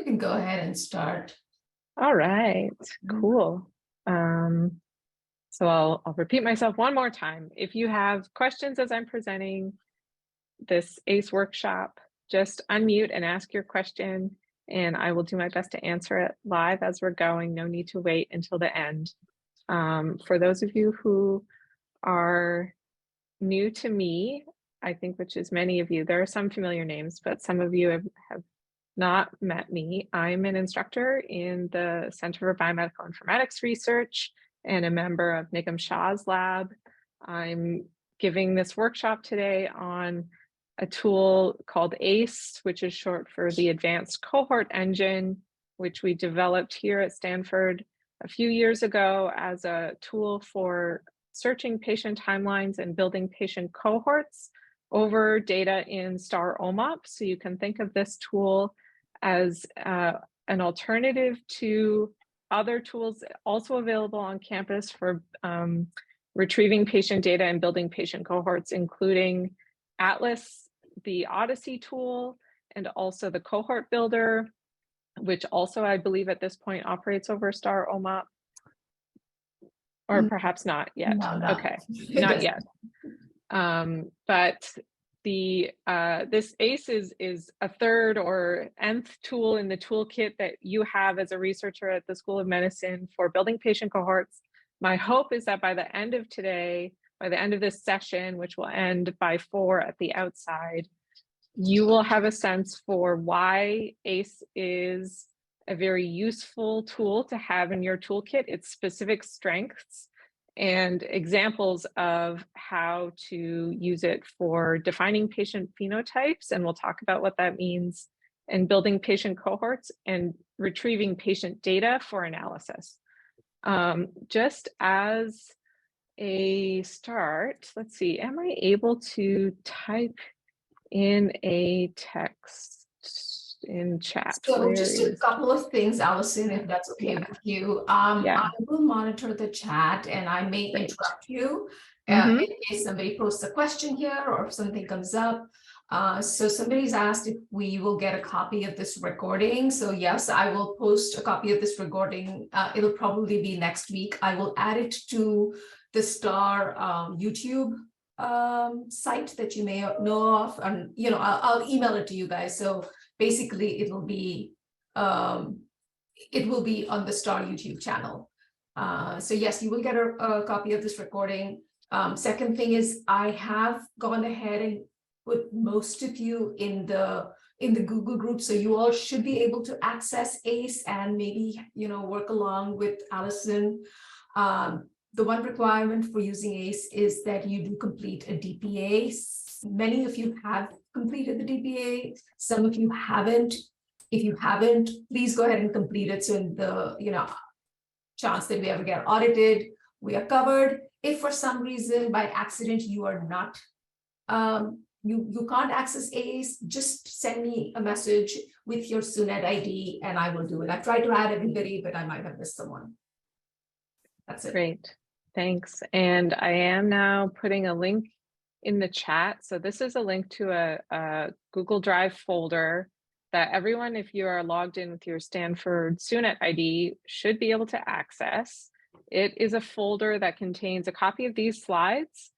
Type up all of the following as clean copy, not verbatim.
You can go ahead and start. All right, cool. So I'll repeat myself one more time. If you have questions as I'm presenting this ACE workshop, just unmute and ask your question, and I will do my best to answer it live as we're going. No need to wait until the end. For those of you who are new to me, I think, which is many of you, there are some familiar names, but some of you have not met me. I'm an instructor in the Center for Biomedical Informatics Research and a member of Nigam Shah's lab. I'm giving this workshop today on a tool called ACE, which is short for the Advanced Cohort Engine, which we developed here at Stanford a few years ago as a tool for searching patient timelines and building patient cohorts over data in STARR OMOP. So you can think of this tool as an alternative to other tools also available on campus for retrieving patient data and building patient cohorts, including Atlas, the Odyssey tool, and also the cohort builder, which also I believe at this point operates over STARR OMOP, or perhaps not yet. No. Okay, not yet. But this ACE is a third or nth tool in the toolkit that you have as a researcher at the School of Medicine for building patient cohorts. My hope is that by the end of today, by the end of this session, which will end by 4 at the outside, you will have a sense for why ACE is a very useful tool to have in your toolkit, its specific strengths, and examples of how to use it for defining patient phenotypes, and we'll talk about what that means, and building patient cohorts and retrieving patient data for analysis. Just as a start, let's see, am I able to type in a text in chat? So just a couple of things, Alison, if that's okay with you. I will monitor the chat and I may interrupt you in case somebody posts a question here or if something comes up. So somebody's asked if we will get a copy of this recording. So yes, I will post a copy of this recording. It'll probably be next week. I will add it to the STARR YouTube site that you may know of, and I'll email it to you guys. So basically, it will be on the STARR YouTube channel. So yes, you will get a copy of this recording. Second thing is, I have gone ahead and put most of you in the Google group, so you all should be able to access ACE and maybe work along with Alison. The one requirement for using ACE is that you do complete a DPA. Many of you have completed the DPA. Some of you haven't. If you haven't, please go ahead and complete it. So in the chance that we ever get audited, we are covered. If for some reason by accident you are not, you can't access ACE, just send me a message with your SUNET ID and I will do it. I tried to add everybody, but I might have missed someone. That's it. Great, thanks. And I am now putting a link in the chat. So this is a link to a Google Drive folder that everyone, if you are logged in with your Stanford SUNET ID, should be able to access. It is a folder that contains a copy of these slides,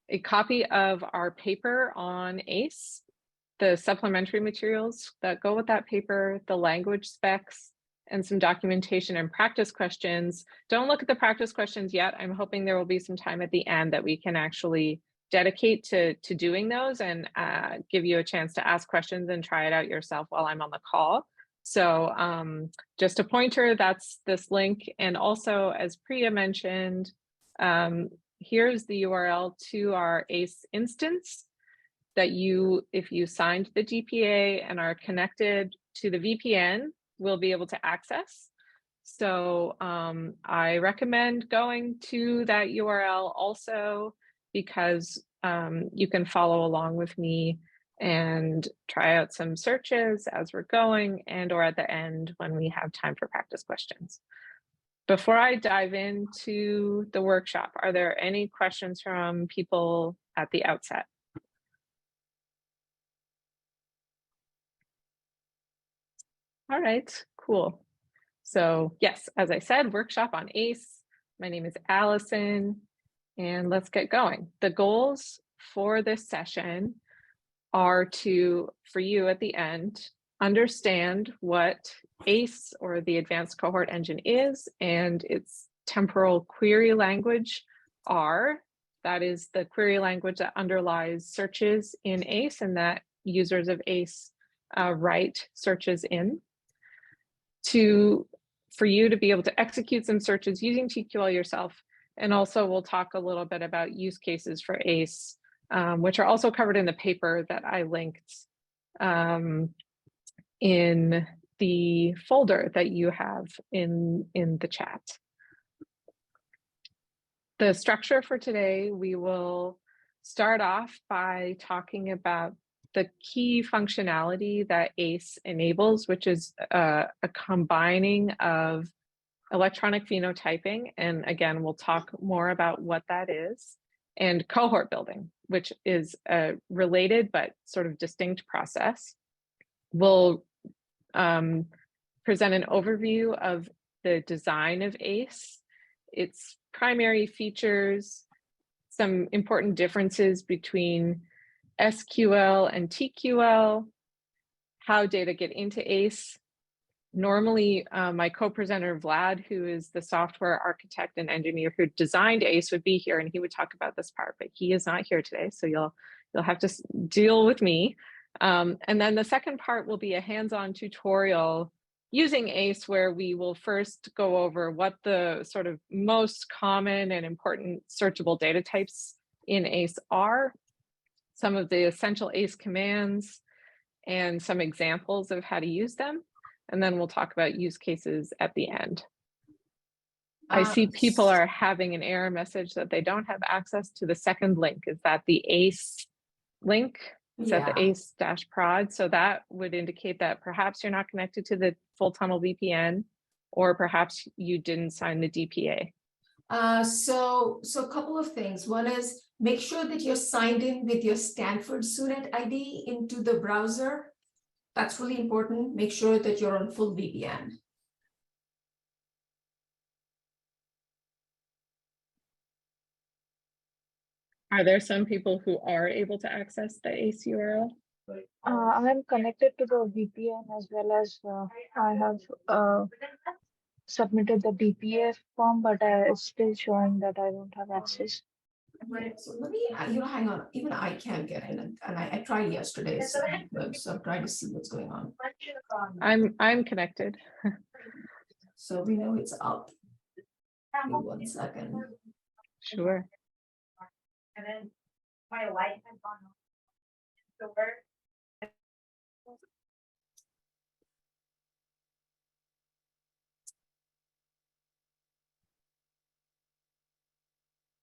a copy of our paper on ACE, the supplementary materials that go with that paper, the language specs, and some documentation and practice questions. Don't look at the practice questions yet. I'm hoping there will be some time at the end that we can actually dedicate to doing those and give you a chance to ask questions and try it out yourself while I'm on the call. So just a pointer, that's this link. And also, as Priya mentioned, here's the URL to our ACE instance that if you signed the GPA and are connected to the VPN, will be able to access. So I recommend going to that URL also, because you can follow along with me and try out some searches as we're going and or at the end when we have time for practice questions. Before I dive into the workshop, are there any questions from people at the outset? All right, cool. So yes, as I said, workshop on ACE. My name is Allison, and let's get going. The goals for this session are for you at the end, understand what ACE, or the Advanced Cohort Engine, is, and its temporal query language R. That is the query language that underlies searches in ACE and that users of ACE write searches in. For you to be able to execute some searches using TQL yourself. And also we'll talk a little bit about use cases for ACE, which are also covered in the paper that I linked in the folder that you have in the chat. The structure for today, we will start off by talking about the key functionality that ACE enables, which is a combining of electronic phenotyping, and again, we'll talk more about what that is, and cohort building, which is a related but sort of distinct process. We'll present an overview of the design of ACE, its primary features, some important differences between SQL and TQL, how data get into ACE. Normally, my co-presenter Vlad, who is the software architect and engineer who designed ACE, would be here and he would talk about this part, but he is not here today, so you'll have to deal with me. And then the second part will be a hands-on tutorial using ACE, where we will first go over what the sort of most common and important searchable data types in ACE are, some of the essential ACE commands, and some examples of how to use them. And then we'll talk about use cases at the end. I see people are having an error message that they don't have access to the second link. Is that the ACE link? Is that the ACE-prod? So that would indicate that perhaps you're not connected to the full tunnel VPN, or perhaps you didn't sign the DPA. So a couple of things. One is make sure that you're signed in with your Stanford student ID into the browser. That's really important. Make sure that you're on full VPN. Are there some people who are able to access the ACE URL? I'm connected to the VPN, as well as I have submitted the DPA form, but it's still showing that I don't have access. Right. So let me, hang on. Even I can't get in, and I tried yesterday, so I'm trying to see what's going on. I'm connected. So we know it's up. Give me 1 second. Sure. And then my light has gone on. So where?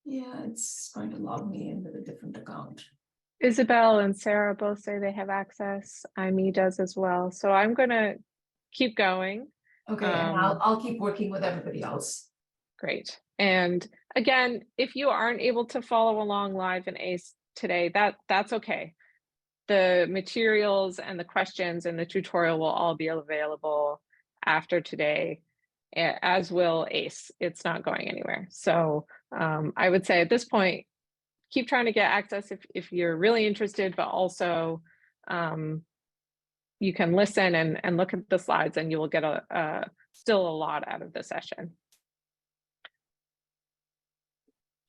Yeah, it's going to log me in with a different account. Isabel and Sarah both say they have access. IME does as well. So I'm going to keep going. Okay, and I'll keep working with everybody else. Great. And again, if you aren't able to follow along live in ACE today, that's okay. The materials and the questions and the tutorial will all be available after today, as will ACE. It's not going anywhere. So I would say at this point, keep trying to get access if you're really interested, but also you can listen and look at the slides, and you will get still a lot out of the session.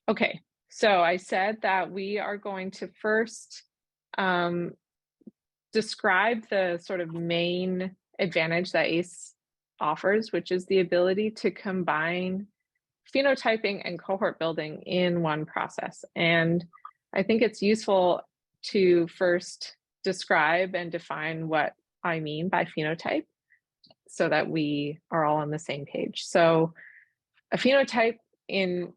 Okay, so I said that we are going to first describe the sort of main advantage that ACE offers, which is the ability to combine phenotyping and cohort building in one process. And I think it's useful to first describe and define what I mean by phenotype, so that we are all on the same page. So a phenotype in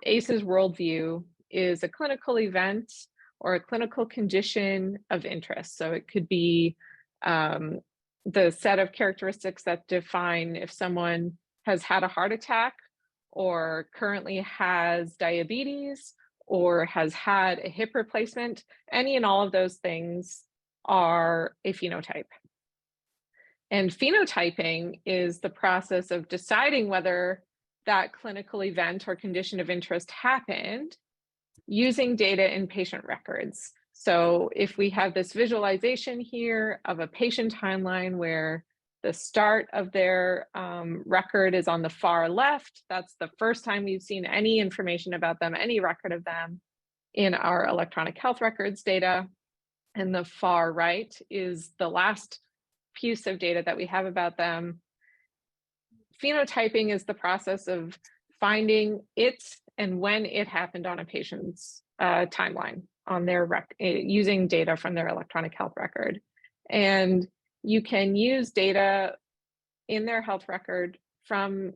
ACE's worldview is a clinical event or a clinical condition of interest. So it could be the set of characteristics that define if someone has had a heart attack, or currently has diabetes, or has had a hip replacement. Any and all of those things are a phenotype. And phenotyping is the process of deciding whether that clinical event or condition of interest happened using data in patient records. So if we have this visualization here of a patient timeline where the start of their record is on the far left, that's the first time you've seen any information about them, any record of them in our electronic health records data. And the far right is the last piece of data that we have about them. Phenotyping is the process of finding it and when it happened on a patient's timeline on their using data from their electronic health record. And you can use data in their health record from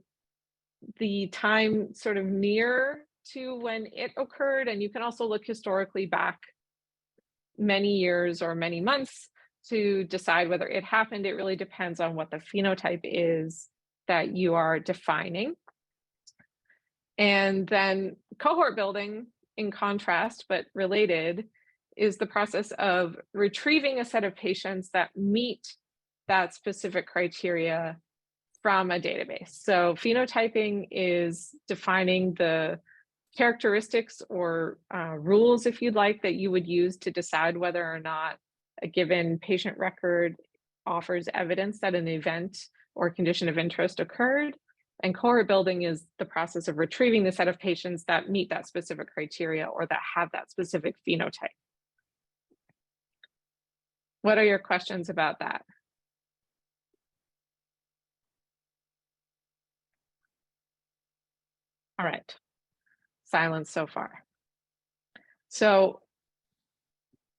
the time sort of near to when it occurred, and you can also look historically back many years or many months to decide whether it happened. It really depends on what the phenotype is that you are defining. And then cohort building, in contrast, but related, is the process of retrieving a set of patients that meet that specific criteria from a database. So phenotyping is defining the characteristics or rules, if you'd like, that you would use to decide whether or not a given patient record offers evidence that an event or condition of interest occurred. And cohort building is the process of retrieving the set of patients that meet that specific criteria or that have that specific phenotype. What are your questions about that? All right, silence so far. So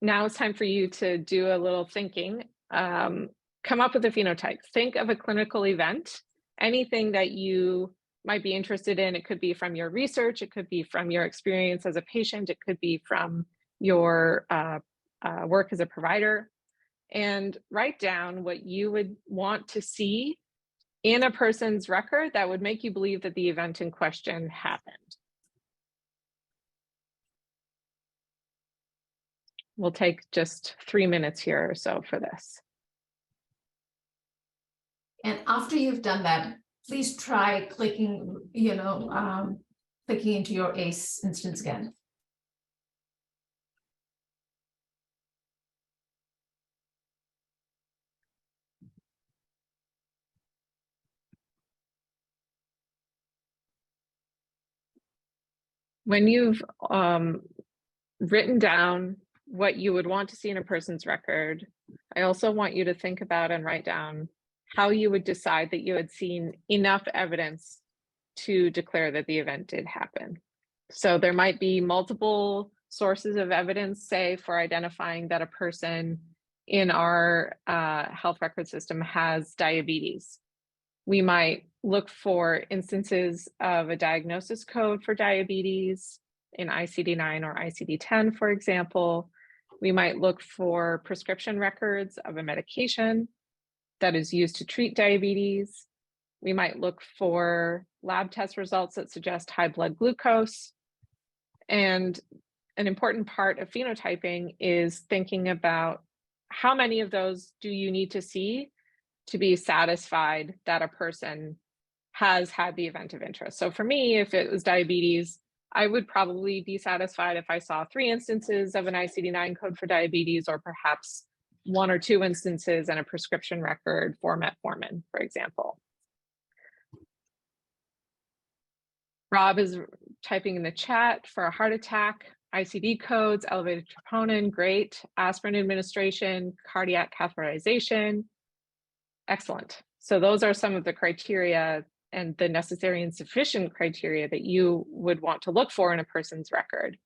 now it's time for you to do a little thinking. Come up with a phenotype. Think of a clinical event, anything that you might be interested in. It could be from your research, it could be from your experience as a patient, it could be from your work as a provider, and write down what you would want to see in a person's record that would make you believe that the event in question happened. We'll take just 3 minutes here or so for this. And after you've done that, please try clicking, clicking into your ACE instance again. When you've written down what you would want to see in a person's record, I also want you to think about and write down how you would decide that you had seen enough evidence to declare that the event did happen. So there might be multiple sources of evidence, say, for identifying that a person in our health record system has diabetes. We might look for instances of a diagnosis code for diabetes in ICD-9 or ICD-10, for example. We might look for prescription records of a medication that is used to treat diabetes. We might look for lab test results that suggest high blood glucose. And an important part of phenotyping is thinking about how many of those do you need to see to be satisfied that a person has had the event of interest. So for me, if it was diabetes, I would probably be satisfied if I saw 3 instances of an ICD-9 code for diabetes, or perhaps 1 or 2 instances and a prescription record for metformin, for example. Rob is typing in the chat for a heart attack, ICD codes, elevated troponin, great. Aspirin administration, cardiac catheterization, excellent. So those are some of the criteria and the necessary and sufficient criteria that you would want to look for in a person's record.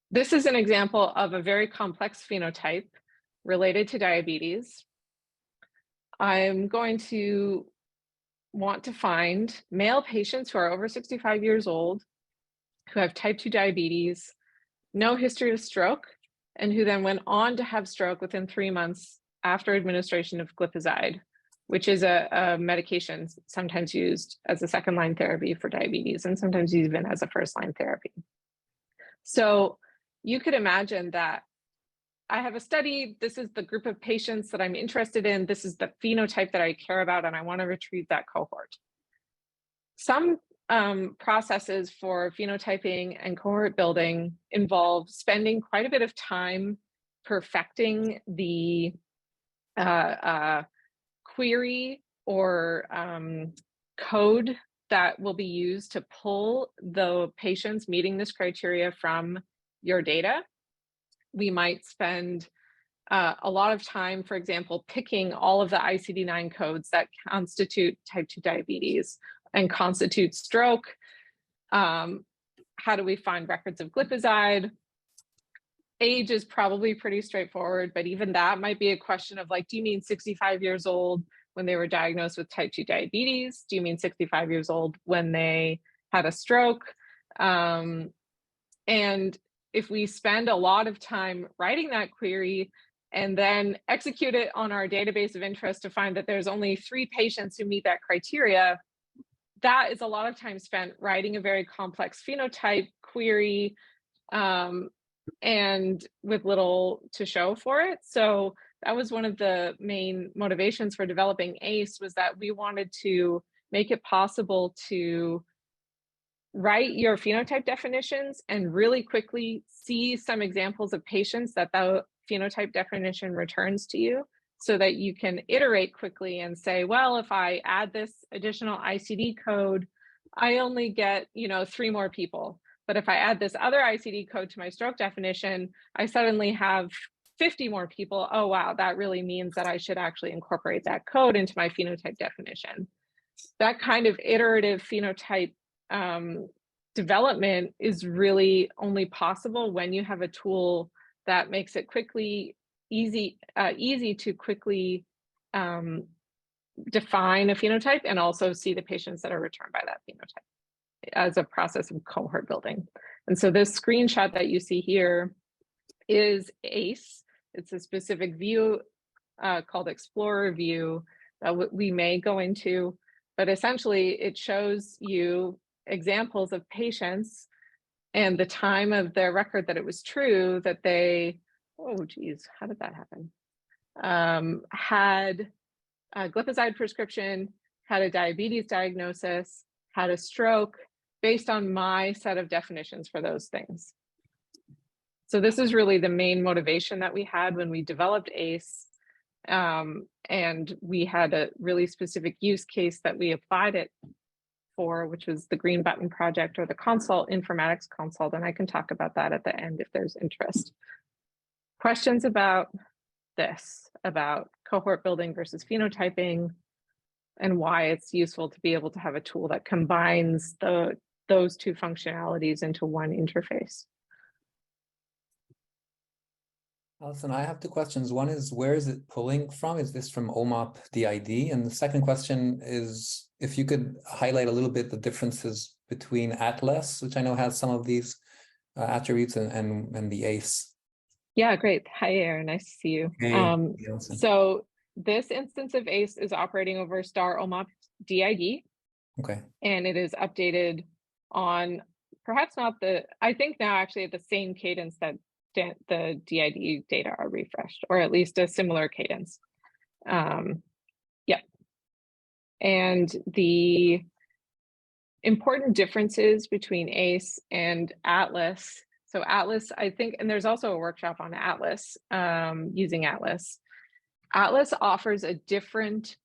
This is an example of a very complex phenotype related to diabetes. I'm going to want to find male patients who are over 65 years old, who have type 2 diabetes, no history of stroke, and who then went on to have stroke within 3 months after administration of glipizide, which is a medication sometimes used as a second-line therapy for diabetes and sometimes even as a first-line therapy. So you could imagine that I have a study, this is the group of patients that I'm interested in, this is the phenotype that I care about, and I want to retrieve that cohort. Some processes for phenotyping and cohort building involve spending quite a bit of time perfecting the query or code that will be used to pull the patients meeting this criteria from your data. We might spend a lot of time, for example, picking all of the ICD-9 codes that constitute type 2 diabetes and constitute stroke. How do we find records of glipizide? Age is probably pretty straightforward, but even that might be a question of like, do you mean 65 years old when they were diagnosed with type 2 diabetes? Do you mean 65 years old when they had a stroke? And if we spend a lot of time writing that query and then execute it on our database of interest to find that there's only 3 patients who meet that criteria, that is a lot of time spent writing a very complex phenotype query and with little to show for it. So that was one of the main motivations for developing ACE, was that we wanted to make it possible to write your phenotype definitions and really quickly see some examples of patients that the phenotype definition returns to you, so that you can iterate quickly and say, well, if I add this additional ICD code, I only get, 3 more people. But if I add this other ICD code to my stroke definition, I suddenly have 50 more people. Oh, wow, that really means that I should actually incorporate that code into my phenotype definition. That kind of iterative phenotype development is really only possible when you have a tool that makes it easy to quickly define a phenotype and also see the patients that are returned by that phenotype as a process of cohort building. And so this screenshot that you see here is ACE. It's a specific view called Explorer view that we may go into, but essentially it shows you examples of patients and the time of their record that it was true that they, oh geez, how did that happen? Had a glipizide prescription, had a diabetes diagnosis, had a stroke, based on my set of definitions for those things. So this is really the main motivation that we had when we developed ACE. And we had a really specific use case that we applied it for, which was the Green Button project, or the consult, informatics consult. And I can talk about that at the end if there's interest. Questions about this, about cohort building versus phenotyping, and why it's useful to be able to have a tool that combines those 2 functionalities into one interface. Alison, I have 2 questions. One is, where is it pulling from? Is this from OMOP DID? And the second question is, if you could highlight a little bit the differences between Atlas, which I know has some of these attributes, and the ACE. Yeah, great. Hi, Aaron. Nice to see you. Hey, so this instance of ACE is operating over STARR OMOP DID. Okay. And it is updated on perhaps not I think now actually at the same cadence that the DID data are refreshed, or at least a similar cadence. Yep. And the important differences between ACE and Atlas. So Atlas, I think, and there's also a workshop on Atlas, using Atlas. Atlas offers a different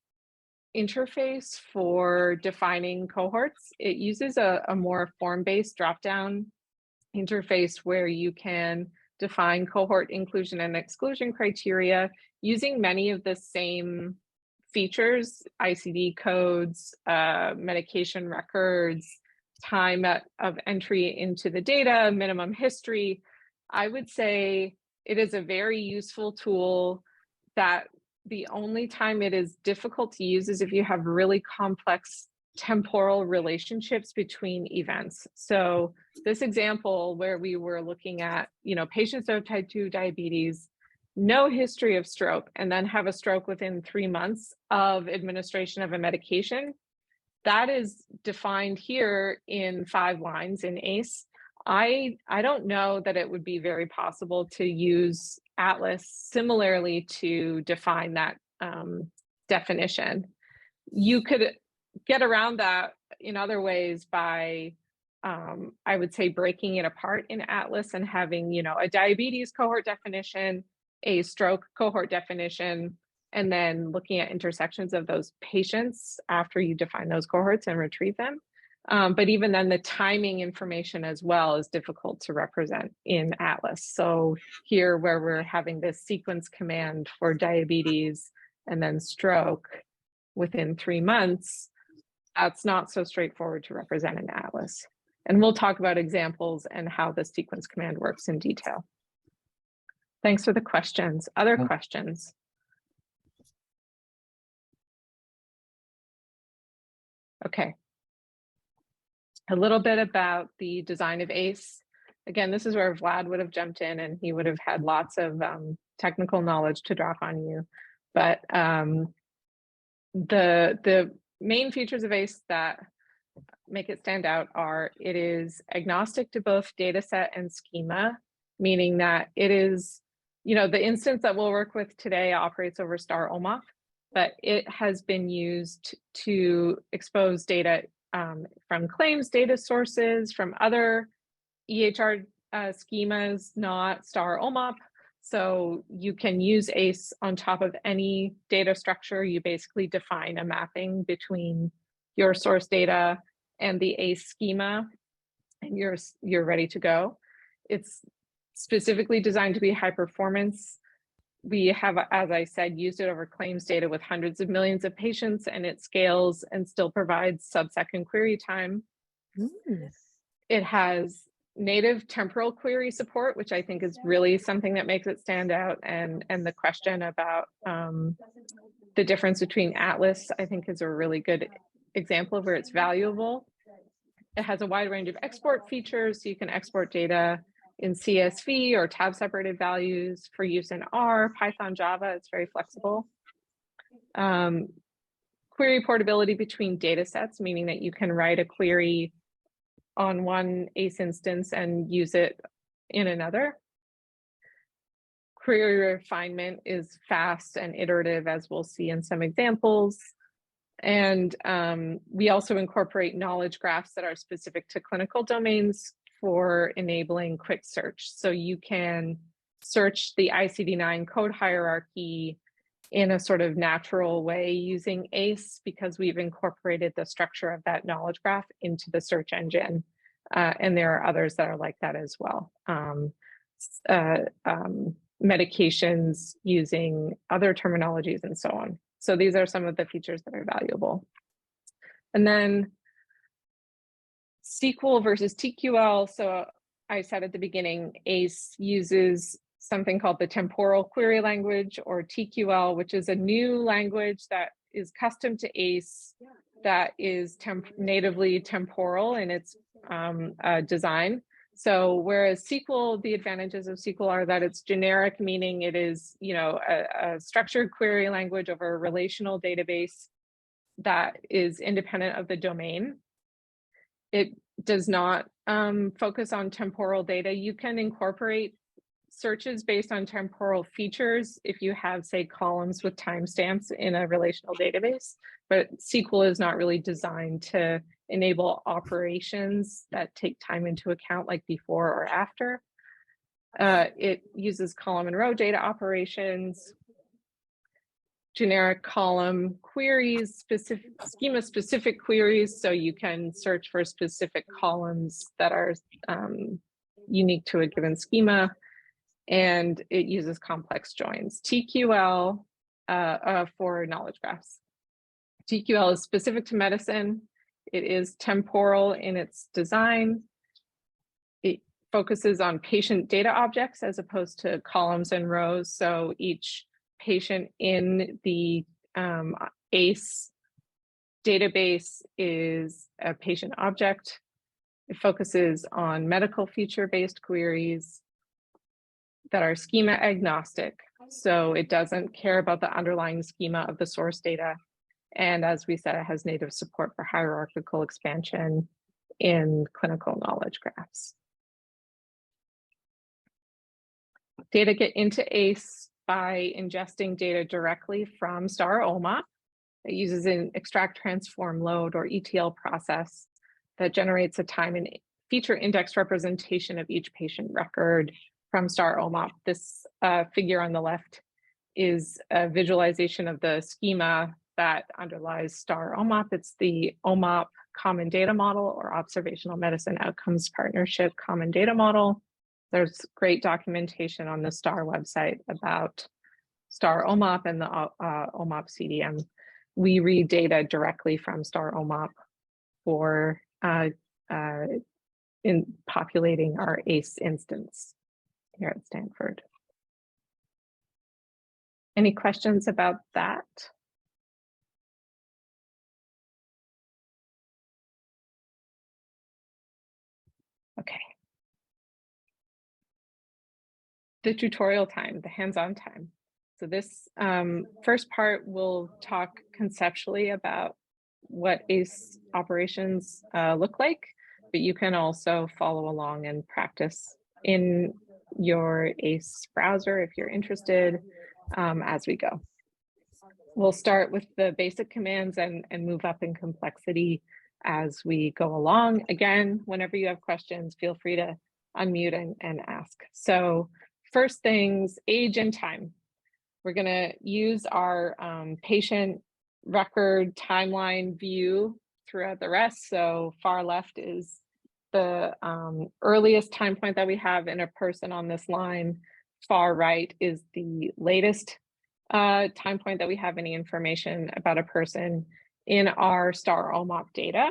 interface for defining cohorts. It uses a more form-based drop-down interface where you can define cohort inclusion and exclusion criteria using many of the same features, ICD codes, medication records, time of entry into the data, minimum history. I would say it is a very useful tool that the only time it is difficult to use is if you have really complex temporal relationships between events. So this example where we were looking at, patients who have type 2 diabetes, no history of stroke, and then have a stroke within 3 months of administration of a medication, that is defined here in 5 lines in ACE. I don't know that it would be very possible to use Atlas similarly to define that definition. You could get around that in other ways by, I would say, breaking it apart in Atlas and having, you know, a diabetes cohort definition, a stroke cohort definition, and then looking at intersections of those patients after you define those cohorts and retrieve them. But even then, the timing information as well is difficult to represent in Atlas. So here, where we're having this sequence command for diabetes and then stroke within 3 months, that's not so straightforward to represent in Atlas. And we'll talk about examples and how the sequence command works in detail. Thanks for the questions. Other questions? Okay. A little bit about the design of ACE. Again, this is where Vlad would have jumped in and he would have had lots of technical knowledge to drop on you. But the main features of ACE that make it stand out are it is agnostic to both data set and schema, meaning that it is, you know, the instance that we'll work with today operates over STARR OMOP, but it has been used to expose data from claims data sources, from other EHR schemas, not STARR OMOP. So you can use ACE on top of any data structure. You basically define a mapping between your source data and the ACE schema, and you're ready to go. It's specifically designed to be high performance. We have, as I said, used it over claims data with hundreds of millions of patients, and it scales and still provides sub-second query time. It has native temporal query support, which I think is really something that makes it stand out. And the question about the difference between Atlas, I think, is a really good example of where it's valuable. It has a wide range of export features, so you can export data in CSV or tab separated values for use in R, Python, Java. It's very flexible. Query portability between data sets, meaning that you can write a query on one ACE instance and use it in another. Query refinement is fast and iterative, as we'll see in some examples. And we also incorporate knowledge graphs that are specific to clinical domains for enabling quick search. So you can search the ICD-9 code hierarchy in a sort of natural way using ACE, because we've incorporated the structure of that knowledge graph into the search engine. And there are others that are like that as well. Medications using other terminologies and so on. So these are some of the features that are valuable. And then SQL versus TQL. So I said at the beginning, ACE uses something called the temporal query language, or TQL, which is a new language that is custom to ACE, that is natively temporal in its design. So whereas SQL, the advantages of SQL are that it's generic, meaning it is, you know, a structured query language over a relational database that is independent of the domain. It does not focus on temporal data. You can incorporate searches based on temporal features if you have, say, columns with timestamps in a relational database, but SQL is not really designed to enable operations that take time into account, like before or after. It uses column and row data operations, generic column queries, schema-specific queries, so you can search for specific columns that are unique to a given schema, and it uses complex joins. TQL for knowledge graphs. TQL is specific to medicine. It is temporal in its design. It focuses on patient data objects as opposed to columns and rows. So each patient in the ACE database is a patient object. It focuses on medical feature-based queries that are schema agnostic. So it doesn't care about the underlying schema of the source data. And as we said, it has native support for hierarchical expansion in clinical knowledge graphs. Data get into ACE by ingesting data directly from STARR OMOP. It uses an extract, transform, load, or ETL process that generates a time and feature index representation of each patient record from STARR OMOP. This figure on the left is a visualization of the schema that underlies STARR OMOP. It's the OMOP Common Data Model, or Observational Medicine Outcomes Partnership Common Data Model. There's great documentation on the STARR website about STARR OMOP and the OMOP CDM. We read data directly from STARR OMOP for in populating our ACE instance here at Stanford. Any questions about that? Okay. The tutorial time, the hands-on time. So this first part will talk conceptually about what ACE operations look like, but you can also follow along and practice in your ACE browser if you're interested as we go. We'll start with the basic commands and move up in complexity as we go along. Again, whenever you have questions, feel free to unmute and ask. So first things, age and time. We're going to use our patient record timeline view throughout the rest. So far left is the earliest time point that we have in a person on this line. Far right is the latest time point that we have any information about a person in our STARR OMOP data.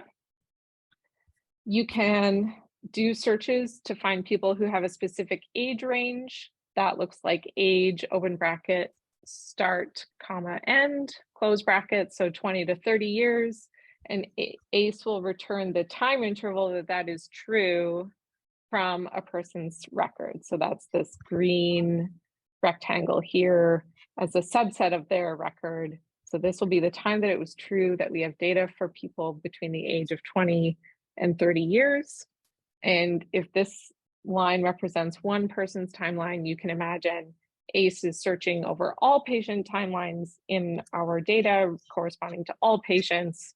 You can do searches to find people who have a specific age range. That looks like age, open bracket, start, comma, end, close bracket, so 20 to 30 years. And ACE will return the time interval that is true from a person's record. So that's this green rectangle here as a subset of their record. So this will be the time that it was true that we have data for people between the age of 20 and 30 years. And if this line represents one person's timeline, you can imagine ACE is searching over all patient timelines in our data corresponding to all patients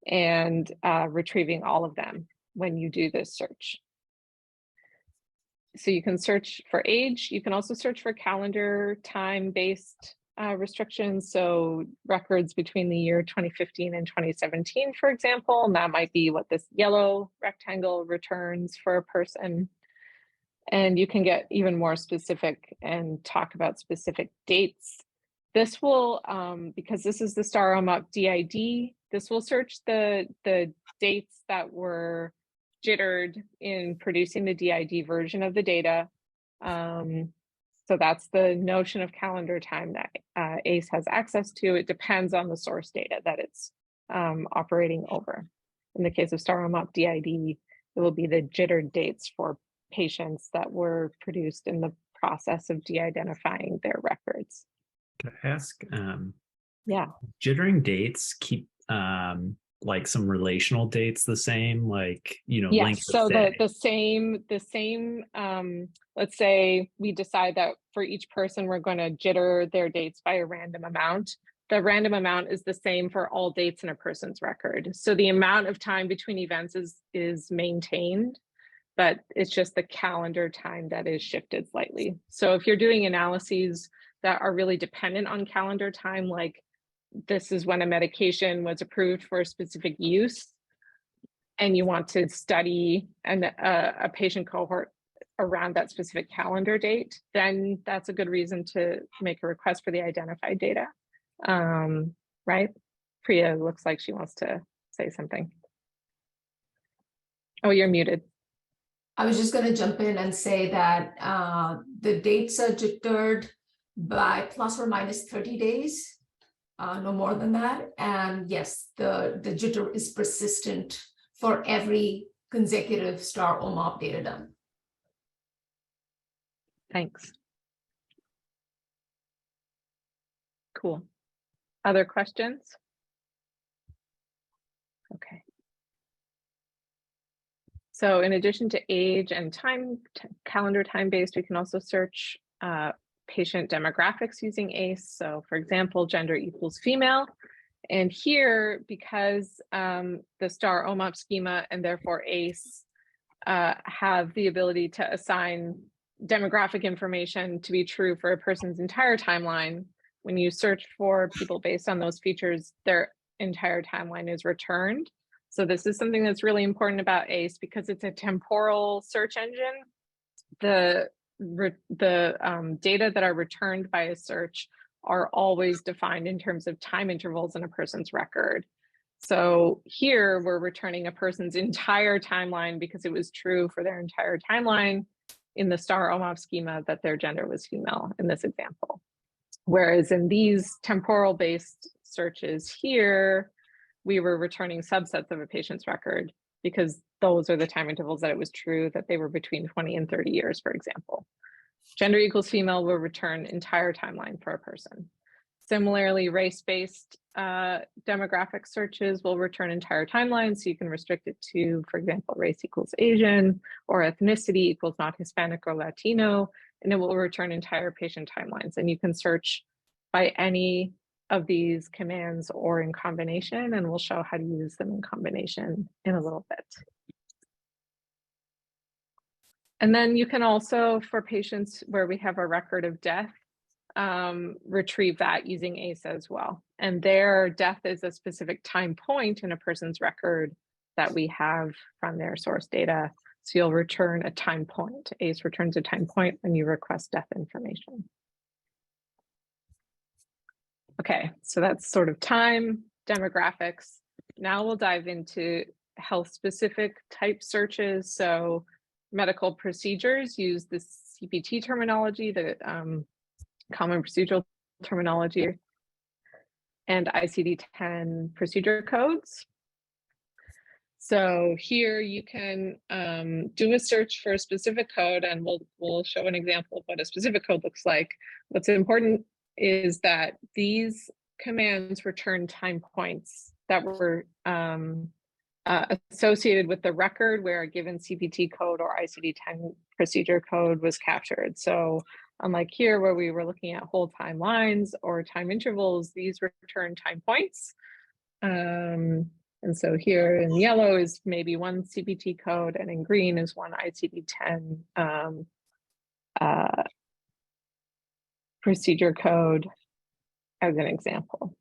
and retrieving all of them when you do this search. So you can search for age. You can also search for calendar time-based restrictions. So records between the year 2015 and 2017, for example, and that might be what this yellow rectangle returns for a person. And you can get even more specific and talk about specific dates. This will, because this is the STARR OMOP DID, this will search the dates that were jittered in producing the DID version of the data. So that's the notion of calendar time that ACE has access to. It depends on the source data that it's operating over. In the case of STARR OMOP DID, it will be the jittered dates for patients that were produced in the process of de-identifying their records. Can I ask? Yeah. Jittering dates keep like some relational dates the same, like, you know, yes, length so of stay. the same let's say we decide that for each person we're going to jitter their dates by a random amount. The random amount is the same for all dates in a person's record. So the amount of time between events is maintained, but it's just the calendar time that is shifted slightly. So if you're doing analyses that are really dependent on calendar time, like this is when a medication was approved for a specific use, and you want to study a patient cohort around that specific calendar date, then that's a good reason to make a request for the identified data. Right? Priya looks like she wants to say something. Oh, you're muted. I was just going to jump in and say that the dates are jittered by plus or minus 30 days, no more than that. And yes, the jitter is persistent for every consecutive STARR OMOP data dump. Thanks. Cool. Other questions? Okay. So in addition to age and time, calendar time-based, we can also search patient demographics using ACE. So for example, gender equals female. And here, because the STARR OMOP schema and therefore ACE have the ability to assign demographic information to be true for a person's entire timeline, when you search for people based on those features, their entire timeline is returned. So this is something that's really important about ACE because it's a temporal search engine. The data that are returned by a search are always defined in terms of time intervals in a person's record. So here we're returning a person's entire timeline because it was true for their entire timeline in the STARR OMOP schema that their gender was female in this example. Whereas in these temporal based searches here, we were returning subsets of a patient's record because those are the time intervals that it was true that they were between 20 and 30 years, for example. Gender equals female will return entire timeline for a person. Similarly, race-based demographic searches will return entire timelines, so you can restrict it to, for example, race equals Asian or ethnicity equals not Hispanic or Latino, and it will return entire patient timelines. And you can search by any of these commands or in combination, and we'll show how to use them in combination in a little bit. And then you can also, for patients where we have a record of death, retrieve that using ACE as well. And their death is a specific time point in a person's record that we have from their source data. So you'll return a time point. ACE returns a time point when you request death information. Okay, so that's sort of time, demographics. Now we'll dive into health-specific type searches. So medical procedures use the CPT terminology, the common procedural terminology, and ICD-10 procedure codes. So here you can do a search for a specific code, and we'll show an example of what a specific code looks like. What's important is that these commands return time points that were associated with the record where a given CPT code or ICD-10 procedure code was captured. So unlike here where we were looking at whole timelines or time intervals, these return time points. And so here in yellow is maybe one CPT code, and in green is one ICD-10 procedure code as an example.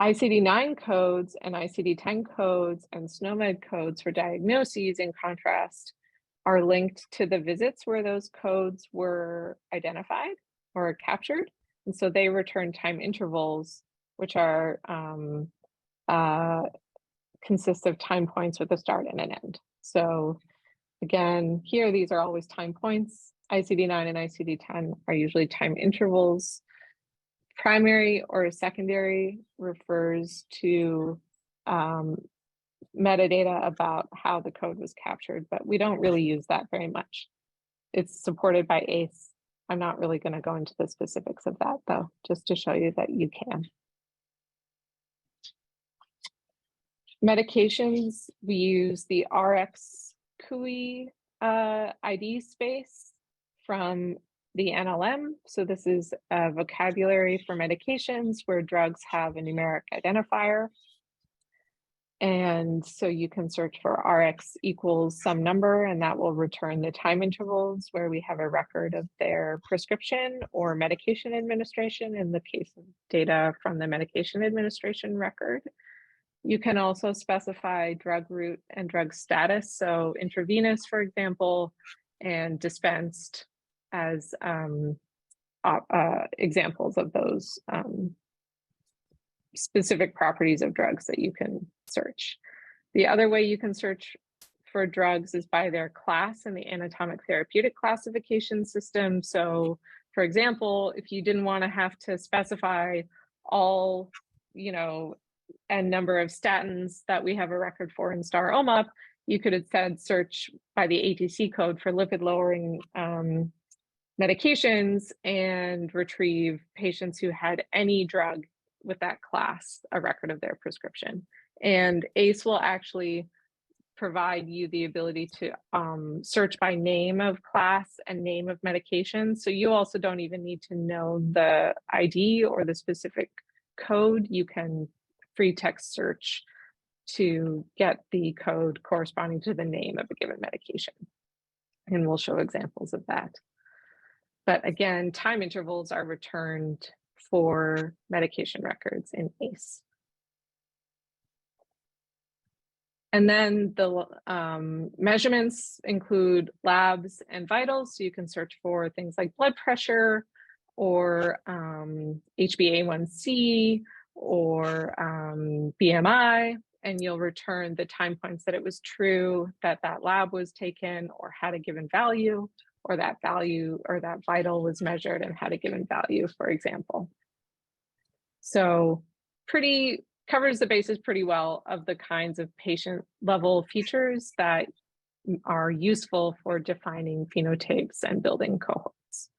ICD-9 codes and ICD-10 codes and SNOMED codes for diagnoses, in contrast, are linked to the visits where those codes were identified or captured. And so they return time intervals, which are consist of time points with a start and an end. So again, here, these are always time points. ICD-9 and ICD-10 are usually time intervals. Primary or secondary refers to metadata about how the code was captured, but we don't really use that very much. It's supported by ACE. I'm not really going to go into the specifics of that, though, just to show you that you can. Medications, we use the RX CUI ID space from the NLM. So this is a vocabulary for medications where drugs have a numeric identifier. And so you can search for RX equals some number, and that will return the time intervals where we have a record of their prescription or medication administration in the case of data from the medication administration record. You can also specify drug route and drug status. So intravenous, for example, and dispensed as examples of those specific properties of drugs that you can search. The other way you can search for drugs is by their class in the anatomic therapeutic classification system. So for example, if you didn't want to have to specify all, n number of statins that we have a record for in STARR OMOP, you could instead search by the ATC code for lipid lowering medications and retrieve patients who had any drug with that class, a record of their prescription. And ACE will actually provide you the ability to search by name of class and name of medication. So you also don't even need to know the ID or the specific code. You can free text search to get the code corresponding to the name of a given medication. And we'll show examples of that. But again, time intervals are returned for medication records in ACE. And then the measurements include labs and vitals. So you can search for things like blood pressure or HbA1c or BMI, and you'll return the time points that it was true that that lab was taken or had a given value, or that value or that vital was measured and had a given value, for example. So covers the basis pretty well of the kinds of patient level features that are useful for defining phenotypes and building cohorts.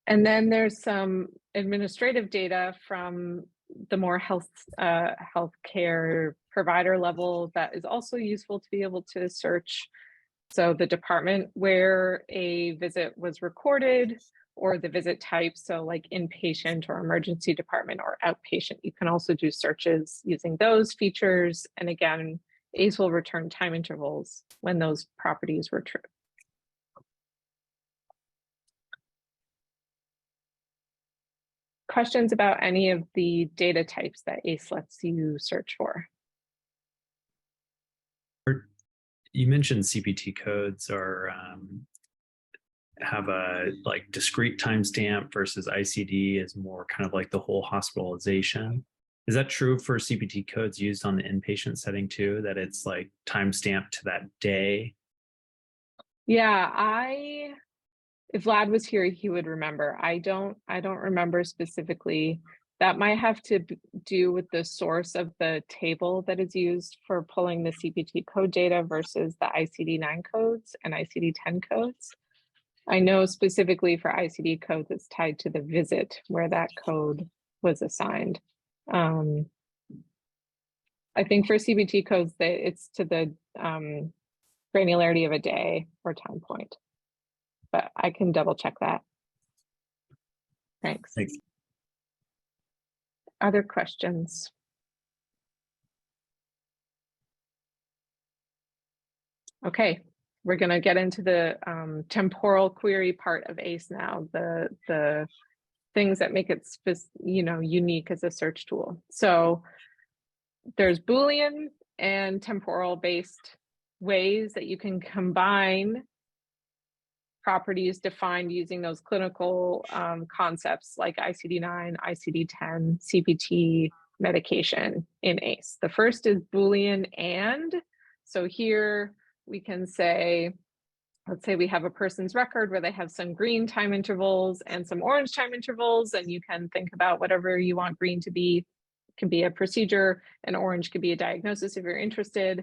And then there's some administrative data from the more healthcare provider level that is also useful to be able to search. So the department where a visit was recorded, or the visit type, so like inpatient or emergency department or outpatient. You can also do searches using those features. And again, ACE will return time intervals when those properties were true. Questions about any of the data types that ACE lets you search for? You mentioned CPT codes or have a like discrete timestamp versus ICD is more kind of like the whole hospitalization. Is that true for CPT codes used on the inpatient setting too, that it's like timestamped to that day? Yeah, if Vlad was here, he would remember. I don't remember specifically. That might have to do with the source of the table that is used for pulling the CPT code data versus the ICD-9 codes and ICD-10 codes. I know specifically for ICD codes, it's tied to the visit where that code was assigned. I think for CPT codes, it's to the granularity of a day or time point, but I can double check that. Thanks. Thanks. Other questions? Okay. We're going to get into the temporal query part of ACE now, the things that make it unique as a search tool. So there's Boolean and temporal based ways that you can combine properties defined using those clinical concepts like ICD-9, ICD-10, CPT, medication in ACE. The first is Boolean and. So here we can say, let's say we have a person's record where they have some green time intervals and some orange time intervals, and you can think about whatever you want green to be. It can be a procedure, and orange could be a diagnosis if you're interested.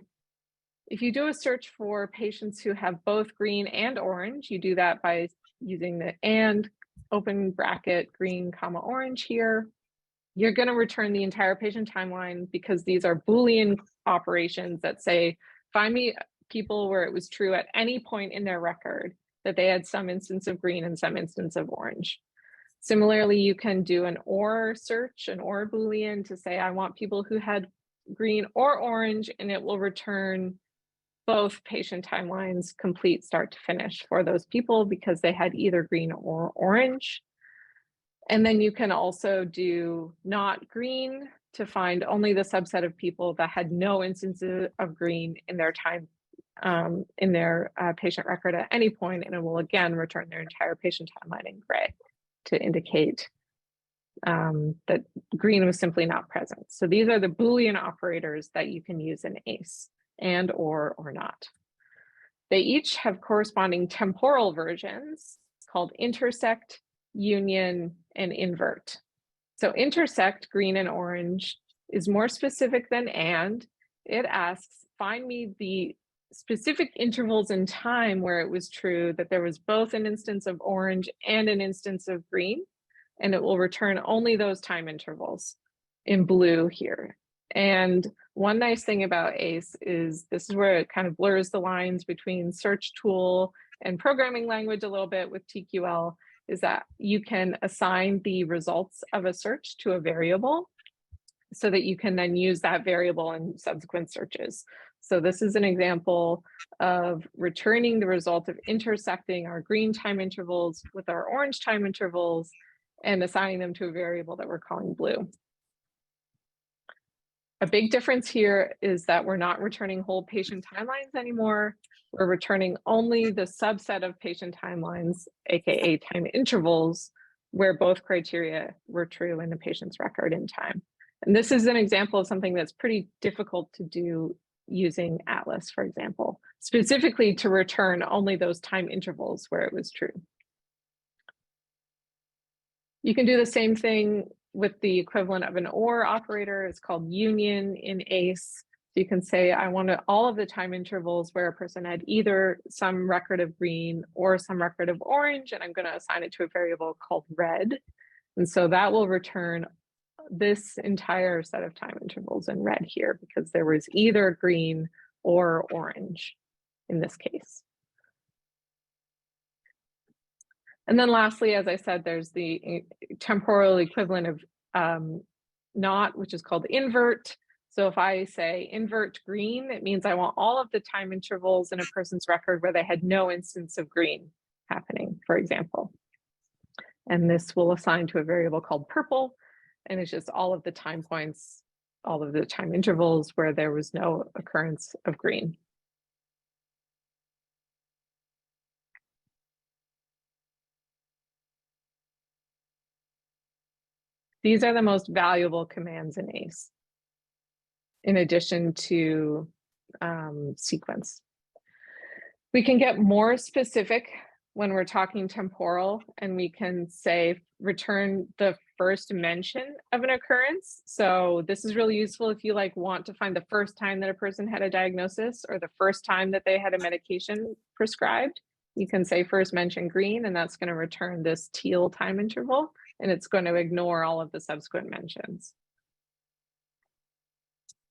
If you do a search for patients who have both green and orange, you do that by using the and open bracket green comma orange here. You're going to return the entire patient timeline because these are Boolean operations that say, find me people where it was true at any point in their record that they had some instance of green and some instance of orange. Similarly, you can do an or search, an or Boolean to say, I want people who had green or orange, and it will return both patient timelines complete start to finish for those people because they had either green or orange. And then you can also do not green to find only the subset of people that had no instances of green in their time in their patient record at any point, and it will again return their entire patient timeline in gray to indicate that green was simply not present. So these are the Boolean operators that you can use in ACE, and or not. They each have corresponding temporal versions called intersect, union, and invert. So intersect, green and orange, is more specific than and. It asks, find me the specific intervals in time where it was true that there was both an instance of orange and an instance of green, and it will return only those time intervals in blue here. And one nice thing about ACE is this is where it kind of blurs the lines between search tool and programming language a little bit with TQL, is that you can assign the results of a search to a variable so that you can then use that variable in subsequent searches. So this is an example of returning the result of intersecting our green time intervals with our orange time intervals and assigning them to a variable that we're calling blue. A big difference here is that we're not returning whole patient timelines anymore. We're returning only the subset of patient timelines, aka time intervals, where both criteria were true in the patient's record in time. And this is an example of something that's pretty difficult to do using Atlas, for example, specifically to return only those time intervals where it was true. You can do the same thing with the equivalent of an OR operator. It's called union in ACE. So you can say, I want all of the time intervals where a person had either some record of green or some record of orange, and I'm going to assign it to a variable called red. And so that will return this entire set of time intervals in red here, because there was either green or orange in this case. And then lastly, as I said, there's the temporal equivalent of not, which is called invert. So if I say invert green, it means I want all of the time intervals in a person's record where they had no instance of green happening, for example. And this will assign to a variable called purple. And it's just all of the time points, all of the time intervals where there was no occurrence of green. These are the most valuable commands in ACE, in addition to sequence. We can get more specific when we're talking temporal, and we can say return the first mention of an occurrence. So this is really useful if you want to find the first time that a person had a diagnosis or the first time that they had a medication prescribed. You can say first mention green, and that's going to return this teal time interval, and it's going to ignore all of the subsequent mentions.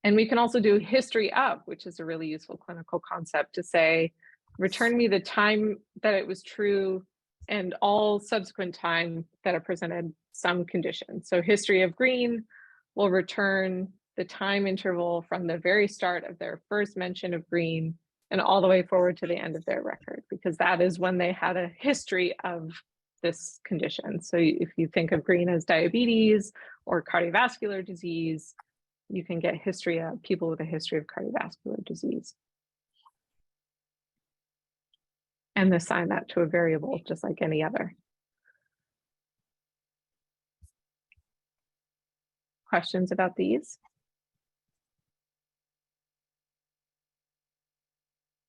And we can also do history of, which is a really useful clinical concept, to say, return me the time that it was true and all subsequent time that it presented some condition. So history of green will return the time interval from the very start of their first mention of green and all the way forward to the end of their record, because that is when they had a history of this condition. So if you think of green as diabetes or cardiovascular disease, you can get history of people with a history of cardiovascular disease. And assign that to a variable just like any other. Questions about these?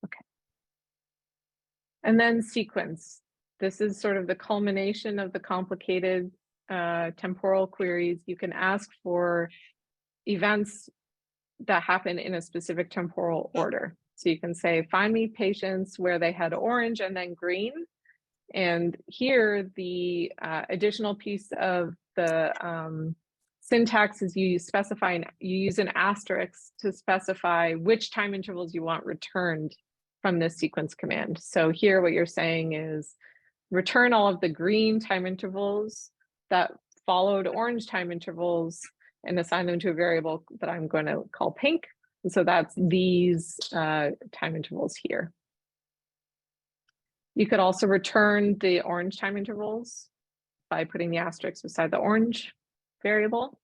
Okay. And then sequence. This is sort of the culmination of the complicated temporal queries. You can ask for events that happen in a specific temporal order. So you can say, find me patients where they had orange and then green. And here, the additional piece of the syntax is you use an asterisk to specify which time intervals you want returned from this sequence command. So here what you're saying is return all of the green time intervals that followed orange time intervals and assign them to a variable that I'm going to call pink. And so that's these time intervals here. You could also return the orange time intervals by putting the asterisk beside the orange variable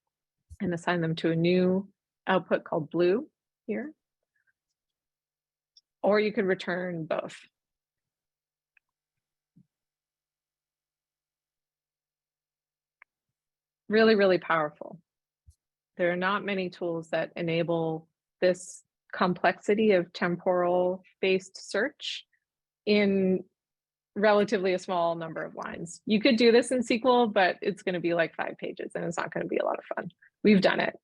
and assign them to a new output called blue here. Or you could return both. Really, really powerful. There are not many tools that enable this complexity of temporal-based search in relatively a small number of lines. You could do this in SQL, but it's going to be like 5 pages and it's not going to be a lot of fun. We've done it.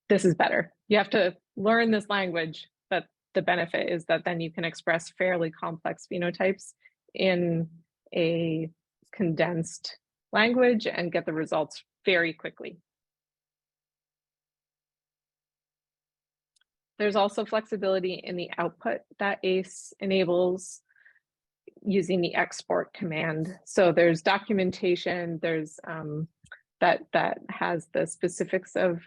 This is better. You have to learn this language, but the benefit is that then you can express fairly complex phenotypes in a condensed language and get the results very quickly. There's also flexibility in the output that ACE enables using the export command. So there's documentation, there's that has the specifics of